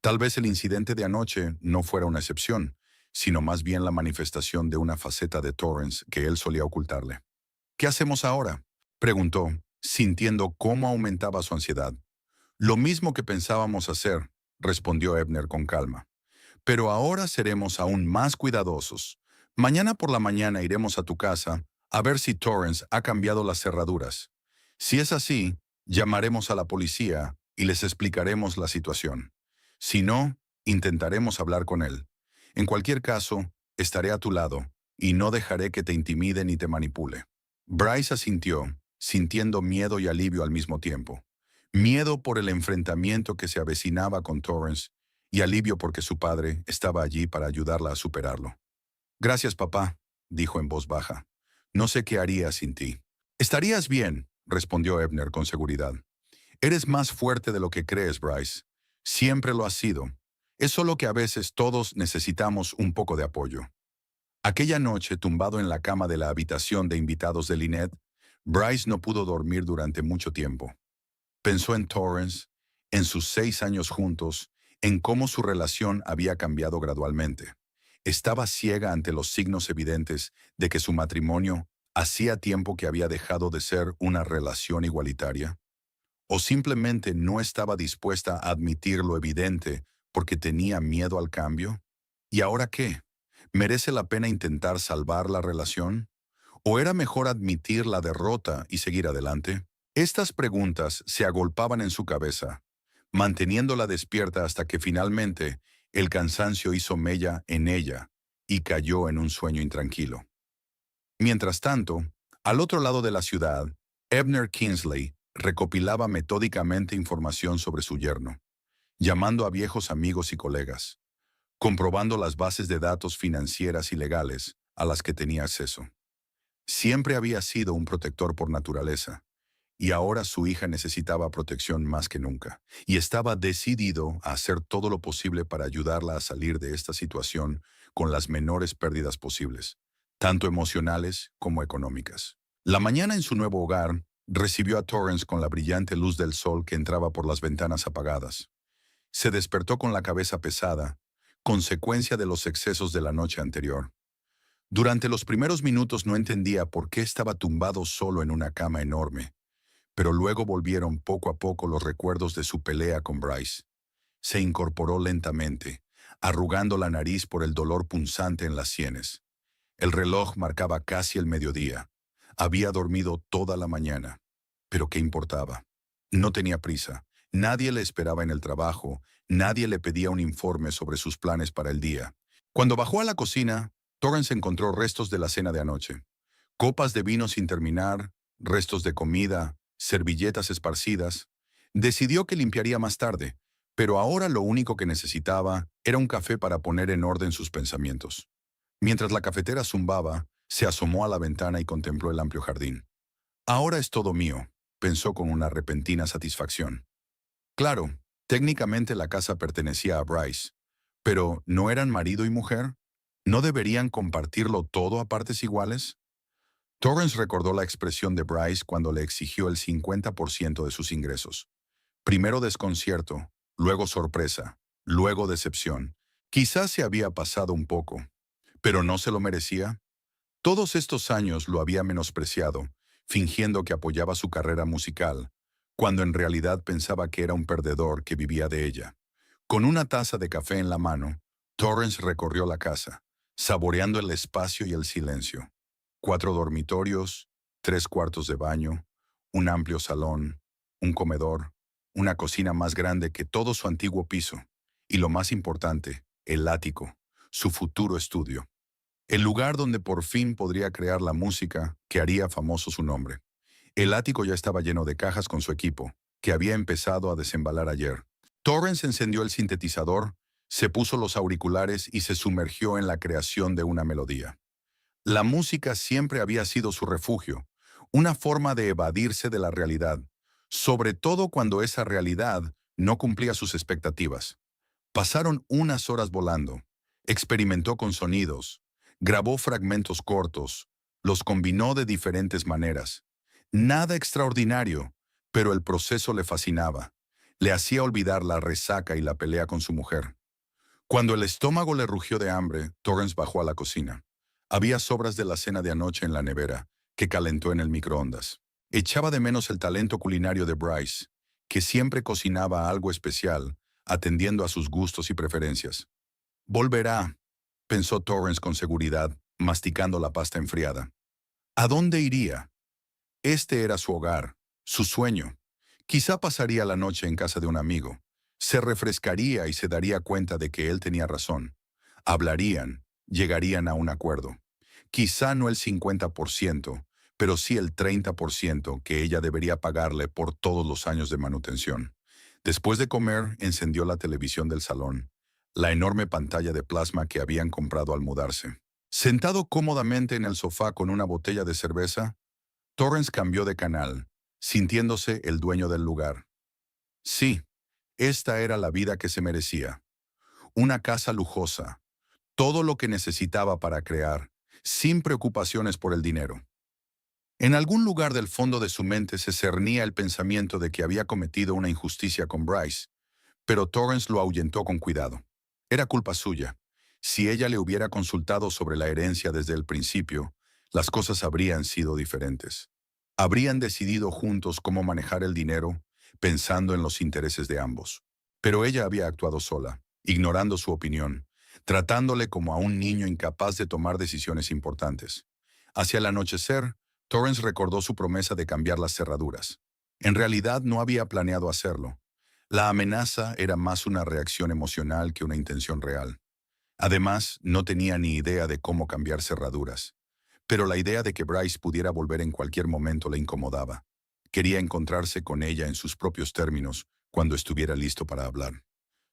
Tal vez el incidente de anoche no fuera una excepción, sino más bien la manifestación de una faceta de Torrance que él solía ocultarle. ¿Qué hacemos ahora?, preguntó, sintiendo cómo aumentaba su ansiedad. Lo mismo que pensábamos hacer, respondió Ebner con calma. Pero ahora seremos aún más cuidadosos. Mañana por la mañana iremos a tu casa a ver si Torrance ha cambiado las cerraduras. Si es así, llamaremos a la policía y les explicaremos la situación. Si no, intentaremos hablar con él. En cualquier caso, estaré a tu lado y no dejaré que te intimide ni te manipule. Bryce asintió, sintiendo miedo y alivio al mismo tiempo. Miedo por el enfrentamiento que se avecinaba con Torrance y alivio porque su padre estaba allí para ayudarla a superarlo. Gracias, papá, dijo en voz baja. No sé qué haría sin ti. Estarías bien, respondió Ebner con seguridad. Eres más fuerte de lo que crees, Bryce. Siempre lo has sido. Es solo que a veces todos necesitamos un poco de apoyo. Aquella noche, tumbado en la cama de la habitación de invitados de Lynette, Bryce no pudo dormir durante mucho tiempo. Pensó en Torrance, en sus 6 años juntos, en cómo su relación había cambiado gradualmente. Estaba ciega ante los signos evidentes de que su matrimonio hacía tiempo que había dejado de ser una relación igualitaria. ¿O simplemente no estaba dispuesta a admitir lo evidente porque tenía miedo al cambio? ¿Y ahora qué? ¿Merece la pena intentar salvar la relación? ¿O era mejor admitir la derrota y seguir adelante? Estas preguntas se agolpaban en su cabeza, manteniéndola despierta hasta que finalmente el cansancio hizo mella en ella y cayó en un sueño intranquilo. Mientras tanto, al otro lado de la ciudad, Ebner Kingsley recopilaba metódicamente información sobre su yerno, llamando a viejos amigos y colegas, comprobando las bases de datos financieras y legales a las que tenía acceso. Siempre había sido un protector por naturaleza, y ahora su hija necesitaba protección más que nunca, y estaba decidido a hacer todo lo posible para ayudarla a salir de esta situación con las menores pérdidas posibles, tanto emocionales como económicas. La mañana en su nuevo hogar recibió a Torrance con la brillante luz del sol que entraba por las ventanas apagadas. Se despertó con la cabeza pesada, consecuencia de los excesos de la noche anterior. Durante los primeros minutos no entendía por qué estaba tumbado solo en una cama enorme, pero luego volvieron poco a poco los recuerdos de su pelea con Bryce. Se incorporó lentamente, arrugando la nariz por el dolor punzante en las sienes. El reloj marcaba casi el mediodía. Había dormido toda la mañana. Pero ¿qué importaba? No tenía prisa. Nadie le esperaba en el trabajo. Nadie le pedía un informe sobre sus planes para el día. Cuando bajó a la cocina, Torrance encontró restos de la cena de anoche. Copas de vino sin terminar, restos de comida, servilletas esparcidas. Decidió que limpiaría más tarde, pero ahora lo único que necesitaba era un café para poner en orden sus pensamientos. Mientras la cafetera zumbaba, se asomó a la ventana y contempló el amplio jardín. Ahora es todo mío, pensó con una repentina satisfacción. Claro, técnicamente la casa pertenecía a Bryce, pero ¿no eran marido y mujer? ¿No deberían compartirlo todo a partes iguales? Torrance recordó la expresión de Bryce cuando le exigió el 50% de sus ingresos. Primero desconcierto, luego sorpresa, luego decepción. Quizás se había pasado un poco, pero ¿no se lo merecía? Todos estos años lo había menospreciado, fingiendo que apoyaba su carrera musical, cuando en realidad pensaba que era un perdedor que vivía de ella. Con una taza de café en la mano, Torrance recorrió la casa, saboreando el espacio y el silencio. 4 dormitorios, 3 cuartos de baño, un amplio salón, un comedor, una cocina más grande que todo su antiguo piso, y lo más importante, el ático, su futuro estudio. El lugar donde por fin podría crear la música que haría famoso su nombre. El ático ya estaba lleno de cajas con su equipo, que había empezado a desembalar ayer. Torrance encendió el sintetizador, se puso los auriculares y se sumergió en la creación de una melodía. La música siempre había sido su refugio, una forma de evadirse de la realidad, sobre todo cuando esa realidad no cumplía sus expectativas. Pasaron unas horas volando, experimentó con sonidos, grabó fragmentos cortos, los combinó de diferentes maneras. Nada extraordinario, pero el proceso le fascinaba. Le hacía olvidar la resaca y la pelea con su mujer. Cuando el estómago le rugió de hambre, Torrance bajó a la cocina. Había sobras de la cena de anoche en la nevera, que calentó en el microondas. Echaba de menos el talento culinario de Bryce, que siempre cocinaba algo especial, atendiendo a sus gustos y preferencias. Volverá, pensó Torrance con seguridad, masticando la pasta enfriada. ¿A dónde iría? Este era su hogar, su sueño. Quizá pasaría la noche en casa de un amigo. Se refrescaría y se daría cuenta de que él tenía razón. Hablarían, llegarían a un acuerdo. Quizá no el 50%, pero sí el 30% que ella debería pagarle por todos los años de manutención. Después de comer, encendió la televisión del salón, la enorme pantalla de plasma que habían comprado al mudarse. Sentado cómodamente en el sofá con una botella de cerveza, Torrance cambió de canal, sintiéndose el dueño del lugar. Sí, esta era la vida que se merecía. Una casa lujosa, todo lo que necesitaba para crear, sin preocupaciones por el dinero. En algún lugar del fondo de su mente se cernía el pensamiento de que había cometido una injusticia con Bryce, pero Torrance lo ahuyentó con cuidado. Era culpa suya. Si ella le hubiera consultado sobre la herencia desde el principio, las cosas habrían sido diferentes. Habrían decidido juntos cómo manejar el dinero, pensando en los intereses de ambos. Pero ella había actuado sola, ignorando su opinión, tratándole como a un niño incapaz de tomar decisiones importantes. Hacia el anochecer, Torrance recordó su promesa de cambiar las cerraduras. En realidad no había planeado hacerlo. La amenaza era más una reacción emocional que una intención real. Además, no tenía ni idea de cómo cambiar cerraduras. Pero la idea de que Bryce pudiera volver en cualquier momento le incomodaba. Quería encontrarse con ella en sus propios términos, cuando estuviera listo para hablar.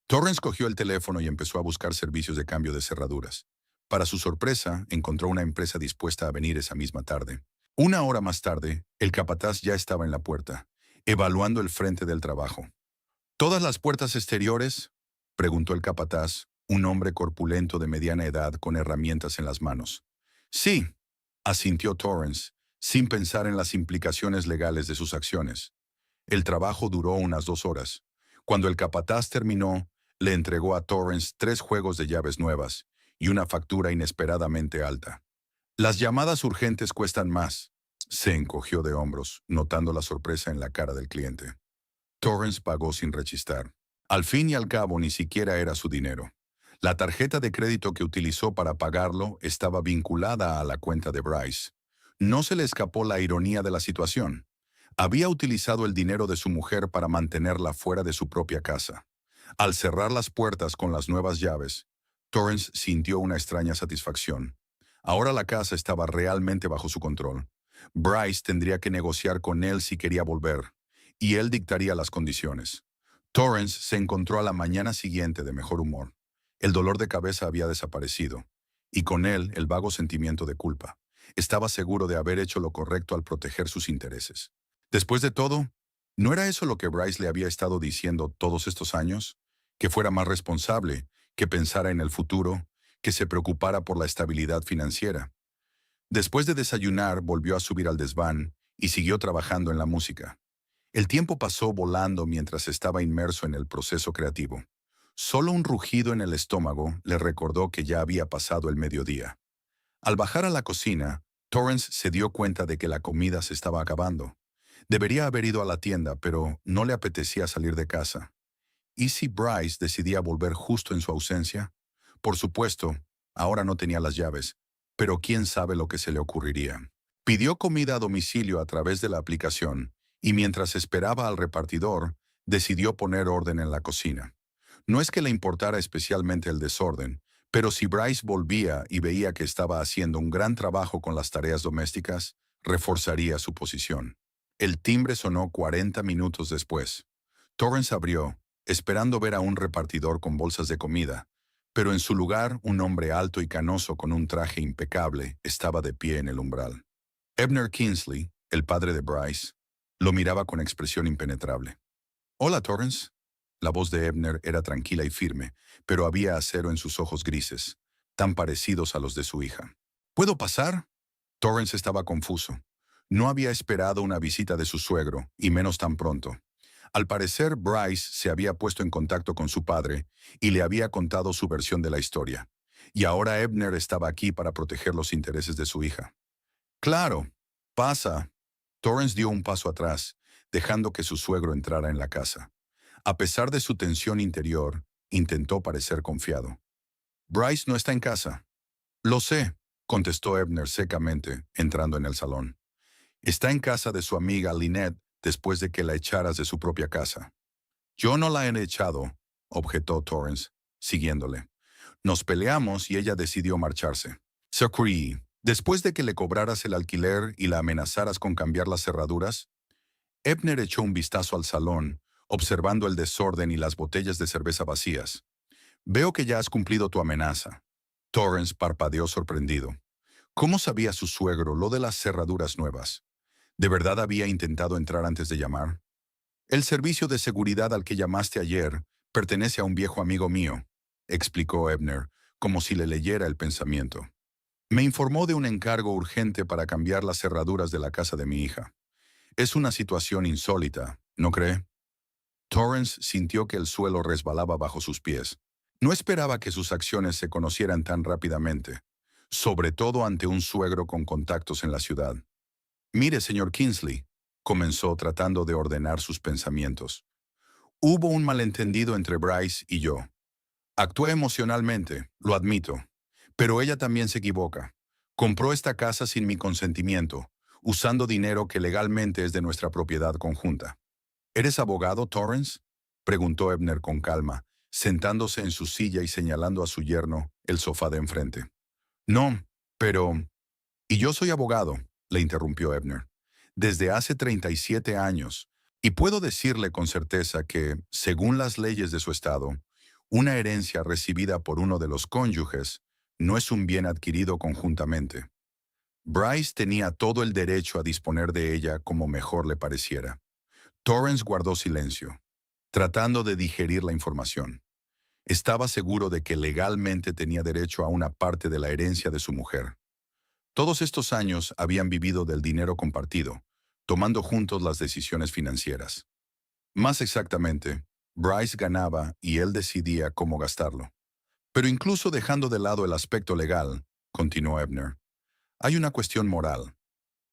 Torrance cogió el teléfono y empezó a buscar servicios de cambio de cerraduras. Para su sorpresa, encontró una empresa dispuesta a venir esa misma tarde. Una hora más tarde, el capataz ya estaba en la puerta, evaluando el frente del trabajo. ¿Todas las puertas exteriores? Preguntó el capataz, un hombre corpulento de mediana edad con herramientas en las manos. Sí, asintió Torrance, sin pensar en las implicaciones legales de sus acciones. El trabajo duró unas 2 horas. Cuando el capataz terminó, le entregó a Torrance 3 juegos de llaves nuevas y una factura inesperadamente alta. Las llamadas urgentes cuestan más. Se encogió de hombros, notando la sorpresa en la cara del cliente. Torrance pagó sin rechistar. Al fin y al cabo, ni siquiera era su dinero. La tarjeta de crédito que utilizó para pagarlo estaba vinculada a la cuenta de Bryce. No se le escapó la ironía de la situación. Había utilizado el dinero de su mujer para mantenerla fuera de su propia casa. Al cerrar las puertas con las nuevas llaves, Torrance sintió una extraña satisfacción. Ahora la casa estaba realmente bajo su control. Bryce tendría que negociar con él si quería volver, y él dictaría las condiciones. Torrance se encontró a la mañana siguiente de mejor humor. El dolor de cabeza había desaparecido, y con él el vago sentimiento de culpa. Estaba seguro de haber hecho lo correcto al proteger sus intereses. Después de todo, ¿no era eso lo que Bryce le había estado diciendo todos estos años? Que fuera más responsable, que pensara en el futuro, que se preocupara por la estabilidad financiera. Después de desayunar, volvió a subir al desván y siguió trabajando en la música. El tiempo pasó volando mientras estaba inmerso en el proceso creativo. Solo un rugido en el estómago le recordó que ya había pasado el mediodía. Al bajar a la cocina, Torrance se dio cuenta de que la comida se estaba acabando. Debería haber ido a la tienda, pero no le apetecía salir de casa. ¿Y si Bryce decidía volver justo en su ausencia? Por supuesto, ahora no tenía las llaves, pero quién sabe lo que se le ocurriría. Pidió comida a domicilio a través de la aplicación y mientras esperaba al repartidor, decidió poner orden en la cocina. No es que le importara especialmente el desorden, pero si Bryce volvía y veía que estaba haciendo un gran trabajo con las tareas domésticas, reforzaría su posición. El timbre sonó 40 minutos después. Torrance abrió, esperando ver a un repartidor con bolsas de comida, pero en su lugar un hombre alto y canoso con un traje impecable estaba de pie en el umbral. Ebner Kingsley, el padre de Bryce, lo miraba con expresión impenetrable. «Hola, Torrance». La voz de Ebner era tranquila y firme, pero había acero en sus ojos grises, tan parecidos a los de su hija. «¿Puedo pasar?» Torrance estaba confuso. No había esperado una visita de su suegro, y menos tan pronto. Al parecer, Bryce se había puesto en contacto con su padre y le había contado su versión de la historia. Y ahora Ebner estaba aquí para proteger los intereses de su hija. «Claro, pasa». Torrance dio un paso atrás, dejando que su suegro entrara en la casa. A pesar de su tensión interior, intentó parecer confiado. «Bryce no está en casa». «Lo sé», contestó Ebner secamente, entrando en el salón. «Está en casa de su amiga Lynette después de que la echaras de su propia casa». «Yo no la he echado», objetó Torrance, siguiéndole. «Nos peleamos y ella decidió marcharse». «Zachary, después de que le cobraras el alquiler y la amenazaras con cambiar las cerraduras». Ebner echó un vistazo al salón, observando el desorden y las botellas de cerveza vacías. «Veo que ya has cumplido tu amenaza». Torrance parpadeó sorprendido. ¿Cómo sabía su suegro lo de las cerraduras nuevas? ¿De verdad había intentado entrar antes de llamar? «El servicio de seguridad al que llamaste ayer pertenece a un viejo amigo mío», explicó Ebner, como si le leyera el pensamiento. «Me informó de un encargo urgente para cambiar las cerraduras de la casa de mi hija. Es una situación insólita, ¿no cree?» Torrance sintió que el suelo resbalaba bajo sus pies. No esperaba que sus acciones se conocieran tan rápidamente, sobre todo ante un suegro con contactos en la ciudad. «Mire, señor Kingsley», comenzó tratando de ordenar sus pensamientos. «Hubo un malentendido entre Bryce y yo. Actué emocionalmente, lo admito, pero ella también se equivoca. Compró esta casa sin mi consentimiento, usando dinero que legalmente es de nuestra propiedad conjunta». «¿Eres abogado, Torrance?», preguntó Ebner con calma, sentándose en su silla y señalando a su yerno el sofá de enfrente. «No, pero...» «Y yo soy abogado», le interrumpió Ebner, «desde hace 37 años, y puedo decirle con certeza que, según las leyes de su estado, una herencia recibida por uno de los cónyuges no es un bien adquirido conjuntamente. Bryce tenía todo el derecho a disponer de ella como mejor le pareciera». Torrance guardó silencio, tratando de digerir la información. Estaba seguro de que legalmente tenía derecho a una parte de la herencia de su mujer. Todos estos años habían vivido del dinero compartido, tomando juntos las decisiones financieras. Más exactamente, Bryce ganaba y él decidía cómo gastarlo. Pero incluso dejando de lado el aspecto legal, continuó Ebner, hay una cuestión moral.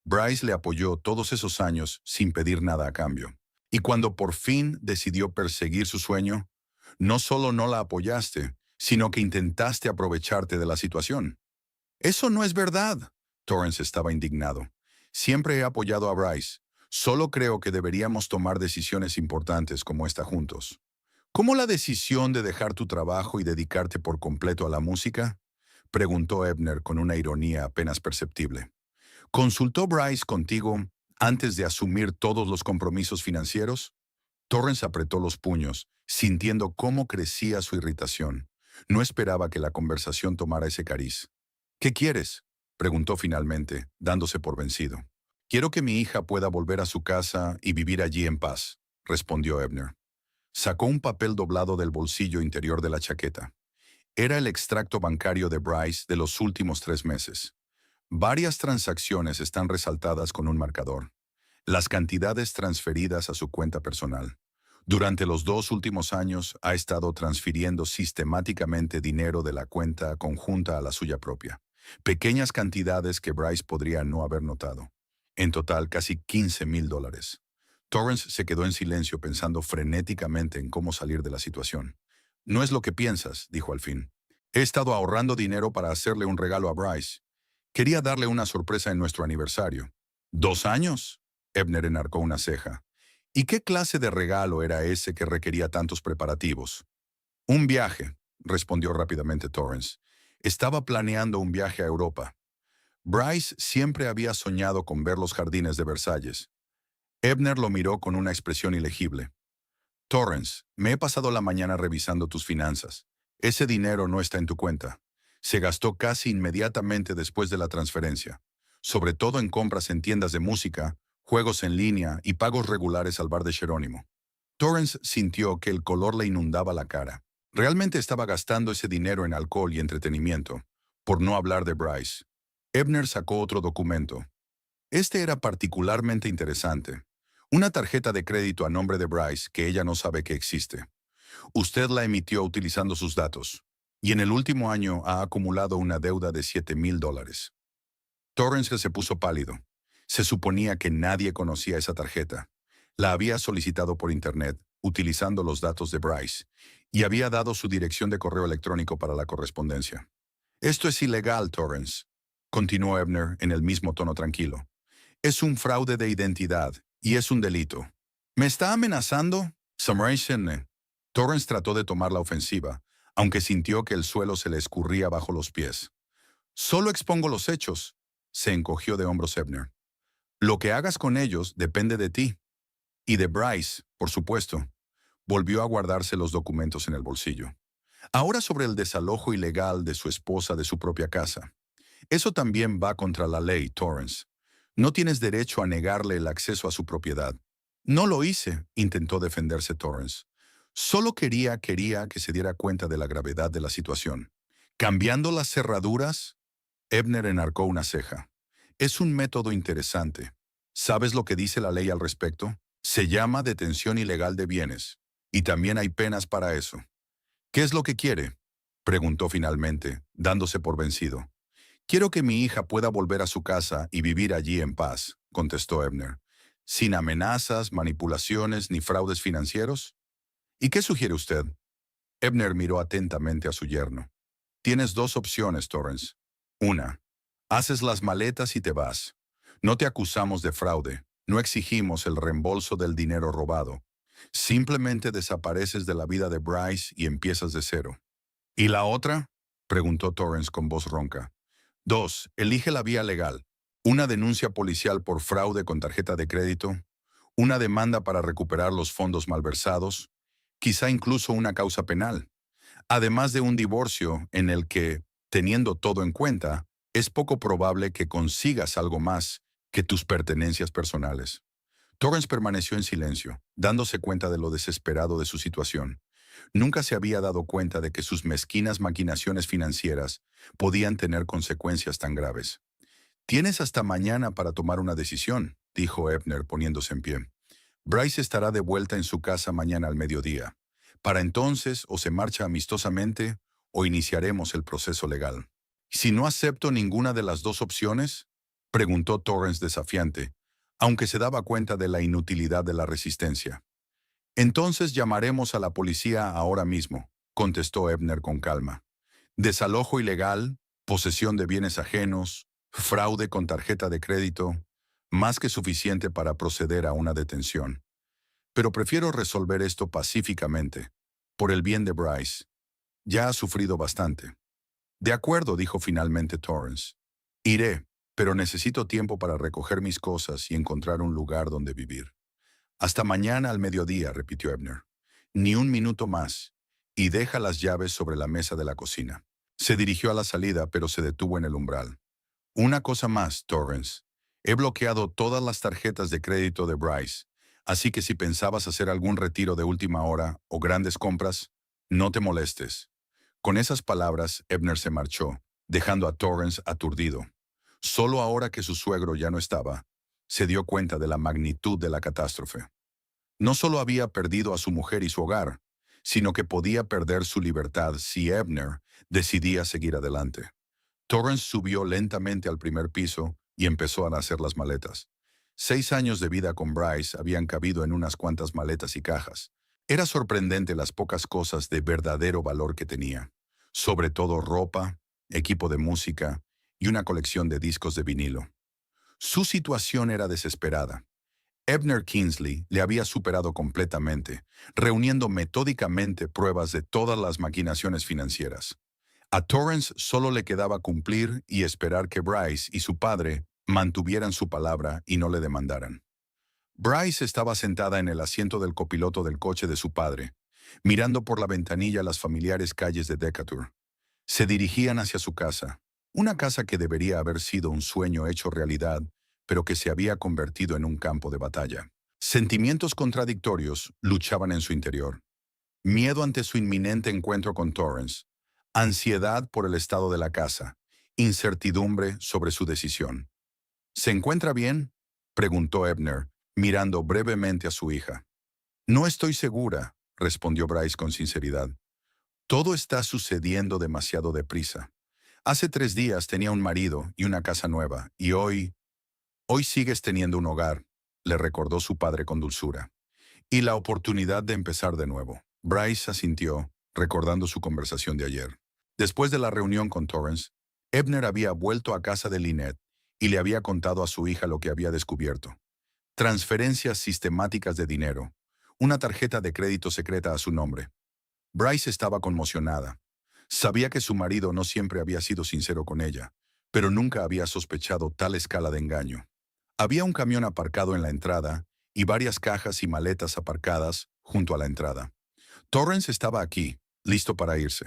Bryce le apoyó todos esos años sin pedir nada a cambio. Y cuando por fin decidió perseguir su sueño, no solo no la apoyaste, sino que intentaste aprovecharte de la situación. «Eso no es verdad», Torrance estaba indignado. «Siempre he apoyado a Bryce. Solo creo que deberíamos tomar decisiones importantes como esta juntos». «¿Cómo la decisión de dejar tu trabajo y dedicarte por completo a la música?», preguntó Ebner con una ironía apenas perceptible. «¿Consultó Bryce contigo antes de asumir todos los compromisos financieros?» Torrance apretó los puños, sintiendo cómo crecía su irritación. No esperaba que la conversación tomara ese cariz. «¿Qué quieres?», preguntó finalmente, dándose por vencido. «Quiero que mi hija pueda volver a su casa y vivir allí en paz», respondió Ebner. Sacó un papel doblado del bolsillo interior de la chaqueta. Era el extracto bancario de Bryce de los últimos 3 meses. Varias transacciones están resaltadas con un marcador. Las cantidades transferidas a su cuenta personal. Durante los 2 últimos años ha estado transfiriendo sistemáticamente dinero de la cuenta conjunta a la suya propia. Pequeñas cantidades que Bryce podría no haber notado. En total, casi $15,000. Torrance se quedó en silencio pensando frenéticamente en cómo salir de la situación. «No es lo que piensas», dijo al fin. «He estado ahorrando dinero para hacerle un regalo a Bryce. Quería darle una sorpresa en nuestro aniversario. ¿2 años? Ebner enarcó una ceja. ¿Y qué clase de regalo era ese que requería tantos preparativos? Un viaje, respondió rápidamente Torrance. Estaba planeando un viaje a Europa. Bryce siempre había soñado con ver los jardines de Versalles. Ebner lo miró con una expresión ilegible. Torrance, me he pasado la mañana revisando tus finanzas. Ese dinero no está en tu cuenta. Se gastó casi inmediatamente después de la transferencia, sobre todo en compras en tiendas de música, juegos en línea y pagos regulares al bar de Jerónimo. Torrance sintió que el color le inundaba la cara. Realmente estaba gastando ese dinero en alcohol y entretenimiento, por no hablar de Bryce. Ebner sacó otro documento. Este era particularmente interesante. Una tarjeta de crédito a nombre de Bryce que ella no sabe que existe. Usted la emitió utilizando sus datos, y en el último año ha acumulado una deuda de $7,000. Torrance se puso pálido. Se suponía que nadie conocía esa tarjeta. La había solicitado por internet, utilizando los datos de Bryce, y había dado su dirección de correo electrónico para la correspondencia. Esto es ilegal, Torrance, continuó Ebner en el mismo tono tranquilo. Es un fraude de identidad, y es un delito. ¿Me está amenazando? Summerson. Torrance trató de tomar la ofensiva, aunque sintió que el suelo se le escurría bajo los pies. Solo expongo los hechos, se encogió de hombros Ebner. Lo que hagas con ellos depende de ti. Y de Bryce, por supuesto. Volvió a guardarse los documentos en el bolsillo. Ahora sobre el desalojo ilegal de su esposa de su propia casa. Eso también va contra la ley, Torrance. No tienes derecho a negarle el acceso a su propiedad. No lo hice, intentó defenderse Torrance. Solo quería que se diera cuenta de la gravedad de la situación. Cambiando las cerraduras, Ebner enarcó una ceja. Es un método interesante. ¿Sabes lo que dice la ley al respecto? Se llama detención ilegal de bienes. Y también hay penas para eso. ¿Qué es lo que quiere? Preguntó finalmente, dándose por vencido. Quiero que mi hija pueda volver a su casa y vivir allí en paz, contestó Ebner. ¿Sin amenazas, manipulaciones ni fraudes financieros? ¿Y qué sugiere usted? Ebner miró atentamente a su yerno. Tienes dos opciones, Torrance. Una, haces las maletas y te vas. No te acusamos de fraude, no exigimos el reembolso del dinero robado. Simplemente desapareces de la vida de Bryce y empiezas de cero. ¿Y la otra? Preguntó Torrance con voz ronca. 2. Elige la vía legal. Una denuncia policial por fraude con tarjeta de crédito, una demanda para recuperar los fondos malversados, quizá incluso una causa penal, además de un divorcio en el que, teniendo todo en cuenta, es poco probable que consigas algo más que tus pertenencias personales. Torrance permaneció en silencio, dándose cuenta de lo desesperado de su situación. Nunca se había dado cuenta de que sus mezquinas maquinaciones financieras podían tener consecuencias tan graves. Tienes hasta mañana para tomar una decisión, dijo Ebner poniéndose en pie. Bryce estará de vuelta en su casa mañana al mediodía. Para entonces, o se marcha amistosamente, o iniciaremos el proceso legal. Si no acepto ninguna de las dos opciones, preguntó Torrance desafiante, aunque se daba cuenta de la inutilidad de la resistencia. Entonces llamaremos a la policía ahora mismo, contestó Ebner con calma. Desalojo ilegal, posesión de bienes ajenos, fraude con tarjeta de crédito, más que suficiente para proceder a una detención. Pero prefiero resolver esto pacíficamente, por el bien de Bryce. Ya ha sufrido bastante. De acuerdo, dijo finalmente Torrance. Iré, pero necesito tiempo para recoger mis cosas y encontrar un lugar donde vivir. Hasta mañana al mediodía, repitió Ebner. Ni un minuto más, y deja las llaves sobre la mesa de la cocina. Se dirigió a la salida, pero se detuvo en el umbral. Una cosa más, Torrance. He bloqueado todas las tarjetas de crédito de Bryce, así que si pensabas hacer algún retiro de última hora o grandes compras, no te molestes. Con esas palabras, Ebner se marchó, dejando a Torrance aturdido. Solo ahora que su suegro ya no estaba, se dio cuenta de la magnitud de la catástrofe. No solo había perdido a su mujer y su hogar, sino que podía perder su libertad si Ebner decidía seguir adelante. Torrance subió lentamente al primer piso y empezó a hacer las maletas. 6 años de vida con Bryce habían cabido en unas cuantas maletas y cajas. Era sorprendente las pocas cosas de verdadero valor que tenía, sobre todo ropa, equipo de música y una colección de discos de vinilo. Su situación era desesperada. Ebner Kingsley le había superado completamente, reuniendo metódicamente pruebas de todas las maquinaciones financieras. A Torrance solo le quedaba cumplir y esperar que Bryce y su padre mantuvieran su palabra y no le demandaran. Bryce estaba sentada en el asiento del copiloto del coche de su padre, mirando por la ventanilla las familiares calles de Decatur. Se dirigían hacia su casa, una casa que debería haber sido un sueño hecho realidad, pero que se había convertido en un campo de batalla. Sentimientos contradictorios luchaban en su interior. Miedo ante su inminente encuentro con Torrance, ansiedad por el estado de la casa, incertidumbre sobre su decisión. ¿Se encuentra bien?, preguntó Ebner, mirando brevemente a su hija. No estoy segura, respondió Bryce con sinceridad. Todo está sucediendo demasiado deprisa. Hace 3 días tenía un marido y una casa nueva, y hoy sigues teniendo un hogar, le recordó su padre con dulzura. Y la oportunidad de empezar de nuevo. Bryce asintió, recordando su conversación de ayer. Después de la reunión con Torrance, Ebner había vuelto a casa de Lynette y le había contado a su hija lo que había descubierto. Transferencias sistemáticas de dinero, una tarjeta de crédito secreta a su nombre. Bryce estaba conmocionada. Sabía que su marido no siempre había sido sincero con ella, pero nunca había sospechado tal escala de engaño. Había un camión aparcado en la entrada y varias cajas y maletas aparcadas junto a la entrada. Torrance estaba aquí, listo para irse.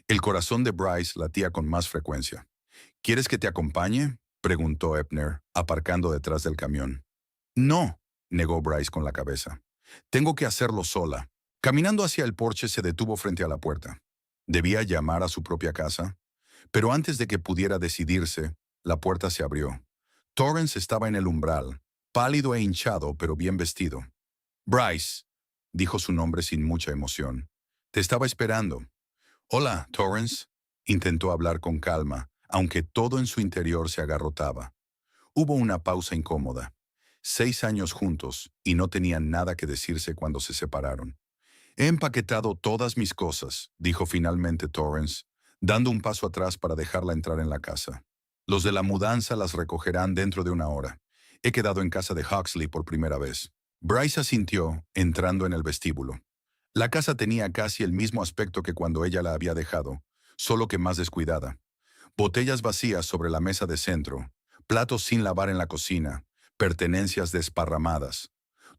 El corazón de Bryce latía con más frecuencia. ¿Quieres que te acompañe?, preguntó Ebner, aparcando detrás del camión. No, negó Bryce con la cabeza. Tengo que hacerlo sola. Caminando hacia el porche se detuvo frente a la puerta. ¿Debía llamar a su propia casa? Pero antes de que pudiera decidirse, la puerta se abrió. Torrance estaba en el umbral, pálido e hinchado, pero bien vestido. Bryce, dijo su nombre sin mucha emoción. Te estaba esperando. Hola, Torrance. Intentó hablar con calma, aunque todo en su interior se agarrotaba. Hubo una pausa incómoda. 6 años juntos, y no tenían nada que decirse cuando se separaron. He empaquetado todas mis cosas, dijo finalmente Torrance, dando un paso atrás para dejarla entrar en la casa. Los de la mudanza las recogerán dentro de 1 hora. He quedado en casa de Huxley por primera vez. Bryce asintió, entrando en el vestíbulo. La casa tenía casi el mismo aspecto que cuando ella la había dejado, solo que más descuidada. Botellas vacías sobre la mesa de centro, platos sin lavar en la cocina, pertenencias desparramadas.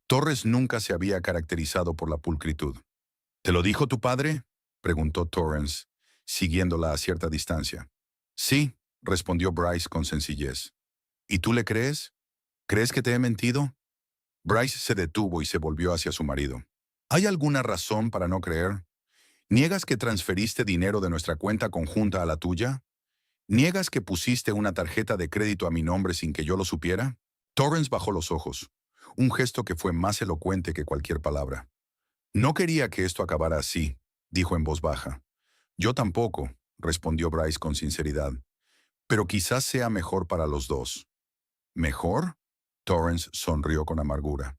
Torres nunca se había caracterizado por la pulcritud. ¿Te lo dijo tu padre?, preguntó Torrance, siguiéndola a cierta distancia. Sí, respondió Bryce con sencillez. ¿Y tú le crees? ¿Crees que te he mentido? Bryce se detuvo y se volvió hacia su marido. ¿Hay alguna razón para no creer? ¿Niegas que transferiste dinero de nuestra cuenta conjunta a la tuya? ¿Niegas que pusiste una tarjeta de crédito a mi nombre sin que yo lo supiera? Torrance bajó los ojos, un gesto que fue más elocuente que cualquier palabra. No quería que esto acabara así, dijo en voz baja. Yo tampoco, respondió Bryce con sinceridad. Pero quizás sea mejor para los dos. ¿Mejor? Torrance sonrió con amargura.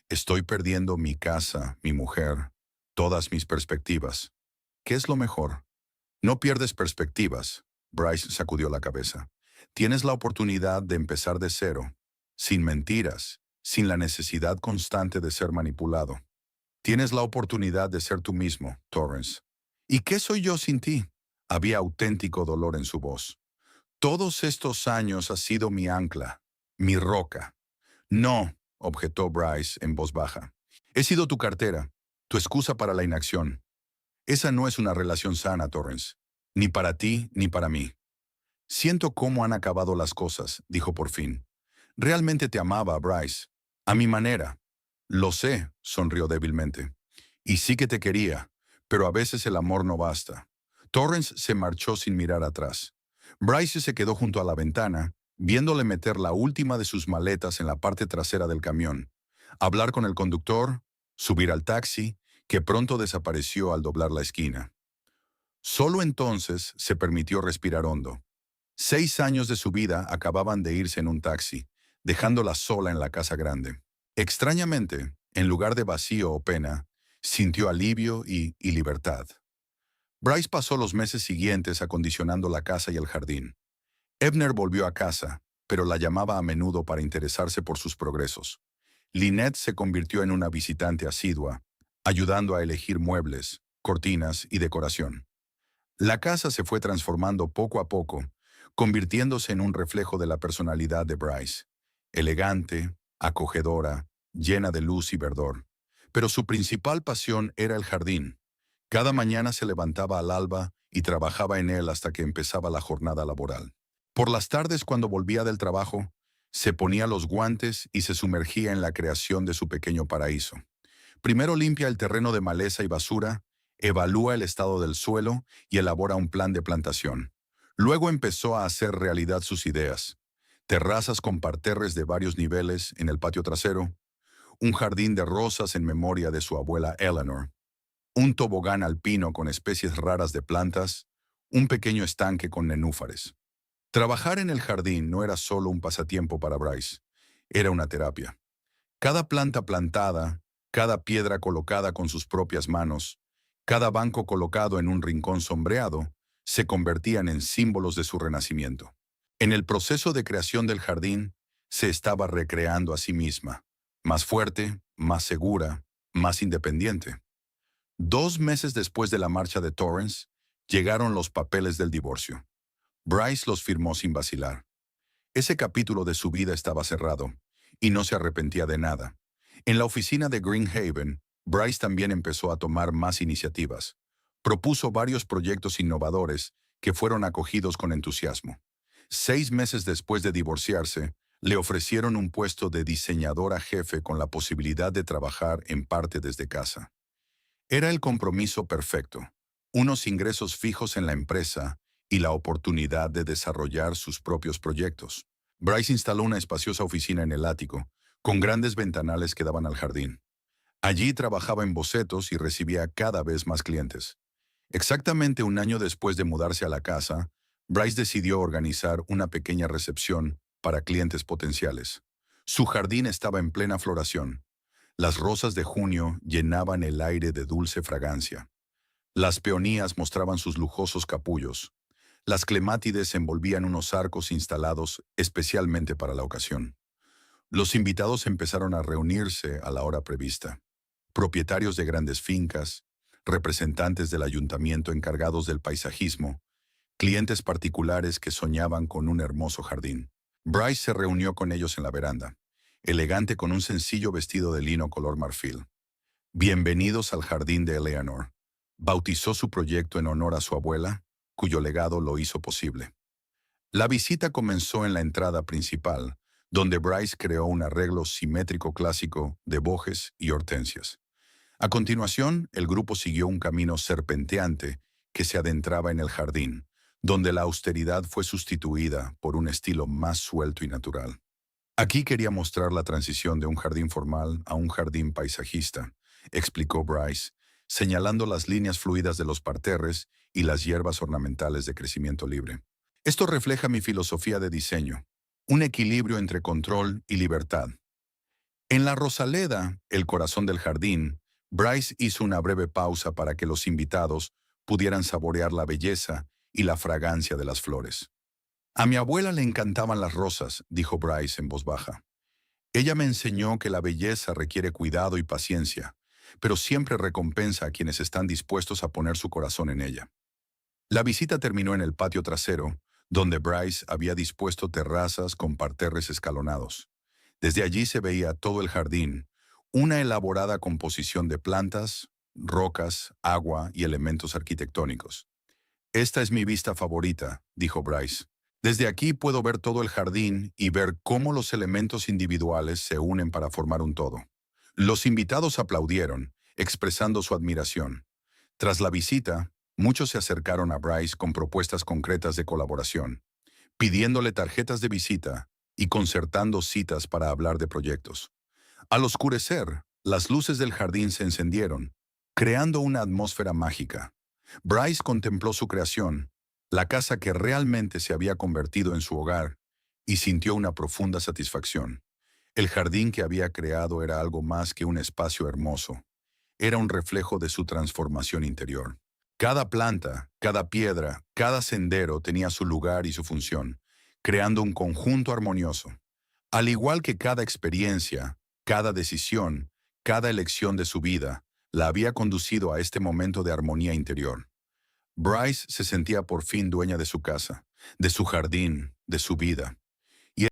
Estoy perdiendo mi casa, mi mujer, todas mis perspectivas. ¿Qué es lo mejor? No pierdes perspectivas. Bryce sacudió la cabeza. Tienes la oportunidad de empezar de cero, sin mentiras, sin la necesidad constante de ser manipulado. Tienes la oportunidad de ser tú mismo, Torrance. ¿Y qué soy yo sin ti? Había auténtico dolor en su voz. Todos estos años has sido mi ancla, mi roca. No, objetó Bryce en voz baja. He sido tu cartera, tu excusa para la inacción. Esa no es una relación sana, Torrance. Ni para ti, ni para mí. Siento cómo han acabado las cosas, dijo por fin. Realmente te amaba, Bryce. A mi manera. Lo sé, sonrió débilmente. Y sí que te quería, pero a veces el amor no basta. Torrance se marchó sin mirar atrás. Bryce se quedó junto a la ventana, viéndole meter la última de sus maletas en la parte trasera del camión, hablar con el conductor, subir al taxi, que pronto desapareció al doblar la esquina. Solo entonces se permitió respirar hondo. 6 años de su vida acababan de irse en un taxi, dejándola sola en la casa grande. Extrañamente, en lugar de vacío o pena, sintió alivio y libertad. Bryce pasó los meses siguientes acondicionando la casa y el jardín. Ebner volvió a casa, pero la llamaba a menudo para interesarse por sus progresos. Lynette se convirtió en una visitante asidua, ayudando a elegir muebles, cortinas y decoración. La casa se fue transformando poco a poco, convirtiéndose en un reflejo de la personalidad de Bryce. Elegante, acogedora, llena de luz y verdor. Pero su principal pasión era el jardín. Cada mañana se levantaba al alba y trabajaba en él hasta que empezaba la jornada laboral. Por las tardes, cuando volvía del trabajo, se ponía los guantes y se sumergía en la creación de su pequeño paraíso. Primero limpia el terreno de maleza y basura, evalúa el estado del suelo y elabora un plan de plantación. Luego empezó a hacer realidad sus ideas. Terrazas con parterres de varios niveles en el patio trasero, un jardín de rosas en memoria de su abuela Eleanor, un tobogán alpino con especies raras de plantas, un pequeño estanque con nenúfares. Trabajar en el jardín no era solo un pasatiempo para Bryce, era una terapia. Cada planta plantada, cada piedra colocada con sus propias manos, cada banco colocado en un rincón sombreado, se convertían en símbolos de su renacimiento. En el proceso de creación del jardín, se estaba recreando a sí misma, más fuerte, más segura, más independiente. 2 meses después de la marcha de Torrance, llegaron los papeles del divorcio. Bryce los firmó sin vacilar. Ese capítulo de su vida estaba cerrado, y no se arrepentía de nada. En la oficina de Greenhaven, Bryce también empezó a tomar más iniciativas. Propuso varios proyectos innovadores que fueron acogidos con entusiasmo. 6 meses después de divorciarse, le ofrecieron un puesto de diseñadora jefe con la posibilidad de trabajar en parte desde casa. Era el compromiso perfecto, unos ingresos fijos en la empresa y la oportunidad de desarrollar sus propios proyectos. Bryce instaló una espaciosa oficina en el ático, con grandes ventanales que daban al jardín. Allí trabajaba en bocetos y recibía cada vez más clientes. Exactamente un año después de mudarse a la casa, Bryce decidió organizar una pequeña recepción para clientes potenciales. Su jardín estaba en plena floración. Las rosas de junio llenaban el aire de dulce fragancia. Las peonías mostraban sus lujosos capullos. Las clemátides envolvían unos arcos instalados especialmente para la ocasión. Los invitados empezaron a reunirse a la hora prevista. Propietarios de grandes fincas, representantes del ayuntamiento encargados del paisajismo, clientes particulares que soñaban con un hermoso jardín. Bryce se reunió con ellos en la veranda, elegante con un sencillo vestido de lino color marfil. Bienvenidos al jardín de Eleanor. Bautizó su proyecto en honor a su abuela, cuyo legado lo hizo posible. La visita comenzó en la entrada principal, donde Bryce creó un arreglo simétrico clásico de bojes y hortensias. A continuación, el grupo siguió un camino serpenteante que se adentraba en el jardín, donde la austeridad fue sustituida por un estilo más suelto y natural. Aquí quería mostrar la transición de un jardín formal a un jardín paisajista, explicó Bryce, señalando las líneas fluidas de los parterres y las hierbas ornamentales de crecimiento libre. Esto refleja mi filosofía de diseño, un equilibrio entre control y libertad. En la Rosaleda, el corazón del jardín, Bryce hizo una breve pausa para que los invitados pudieran saborear la belleza y la fragancia de las flores. A mi abuela le encantaban las rosas, dijo Bryce en voz baja. Ella me enseñó que la belleza requiere cuidado y paciencia, pero siempre recompensa a quienes están dispuestos a poner su corazón en ella. La visita terminó en el patio trasero, donde Bryce había dispuesto terrazas con parterres escalonados. Desde allí se veía todo el jardín, una elaborada composición de plantas, rocas, agua y elementos arquitectónicos. Esta es mi vista favorita, dijo Bryce. Desde aquí puedo ver todo el jardín y ver cómo los elementos individuales se unen para formar un todo. Los invitados aplaudieron, expresando su admiración. Tras la visita, muchos se acercaron a Bryce con propuestas concretas de colaboración, pidiéndole tarjetas de visita y concertando citas para hablar de proyectos. Al oscurecer, las luces del jardín se encendieron, creando una atmósfera mágica. Bryce contempló su creación, la casa que realmente se había convertido en su hogar, y sintió una profunda satisfacción. El jardín que había creado era algo más que un espacio hermoso. Era un reflejo de su transformación interior. Cada planta, cada piedra, cada sendero tenía su lugar y su función, creando un conjunto armonioso. Al igual que cada experiencia, cada decisión, cada elección de su vida, la había conducido a este momento de armonía interior. Bryce se sentía por fin dueña de su casa, de su jardín, de su vida.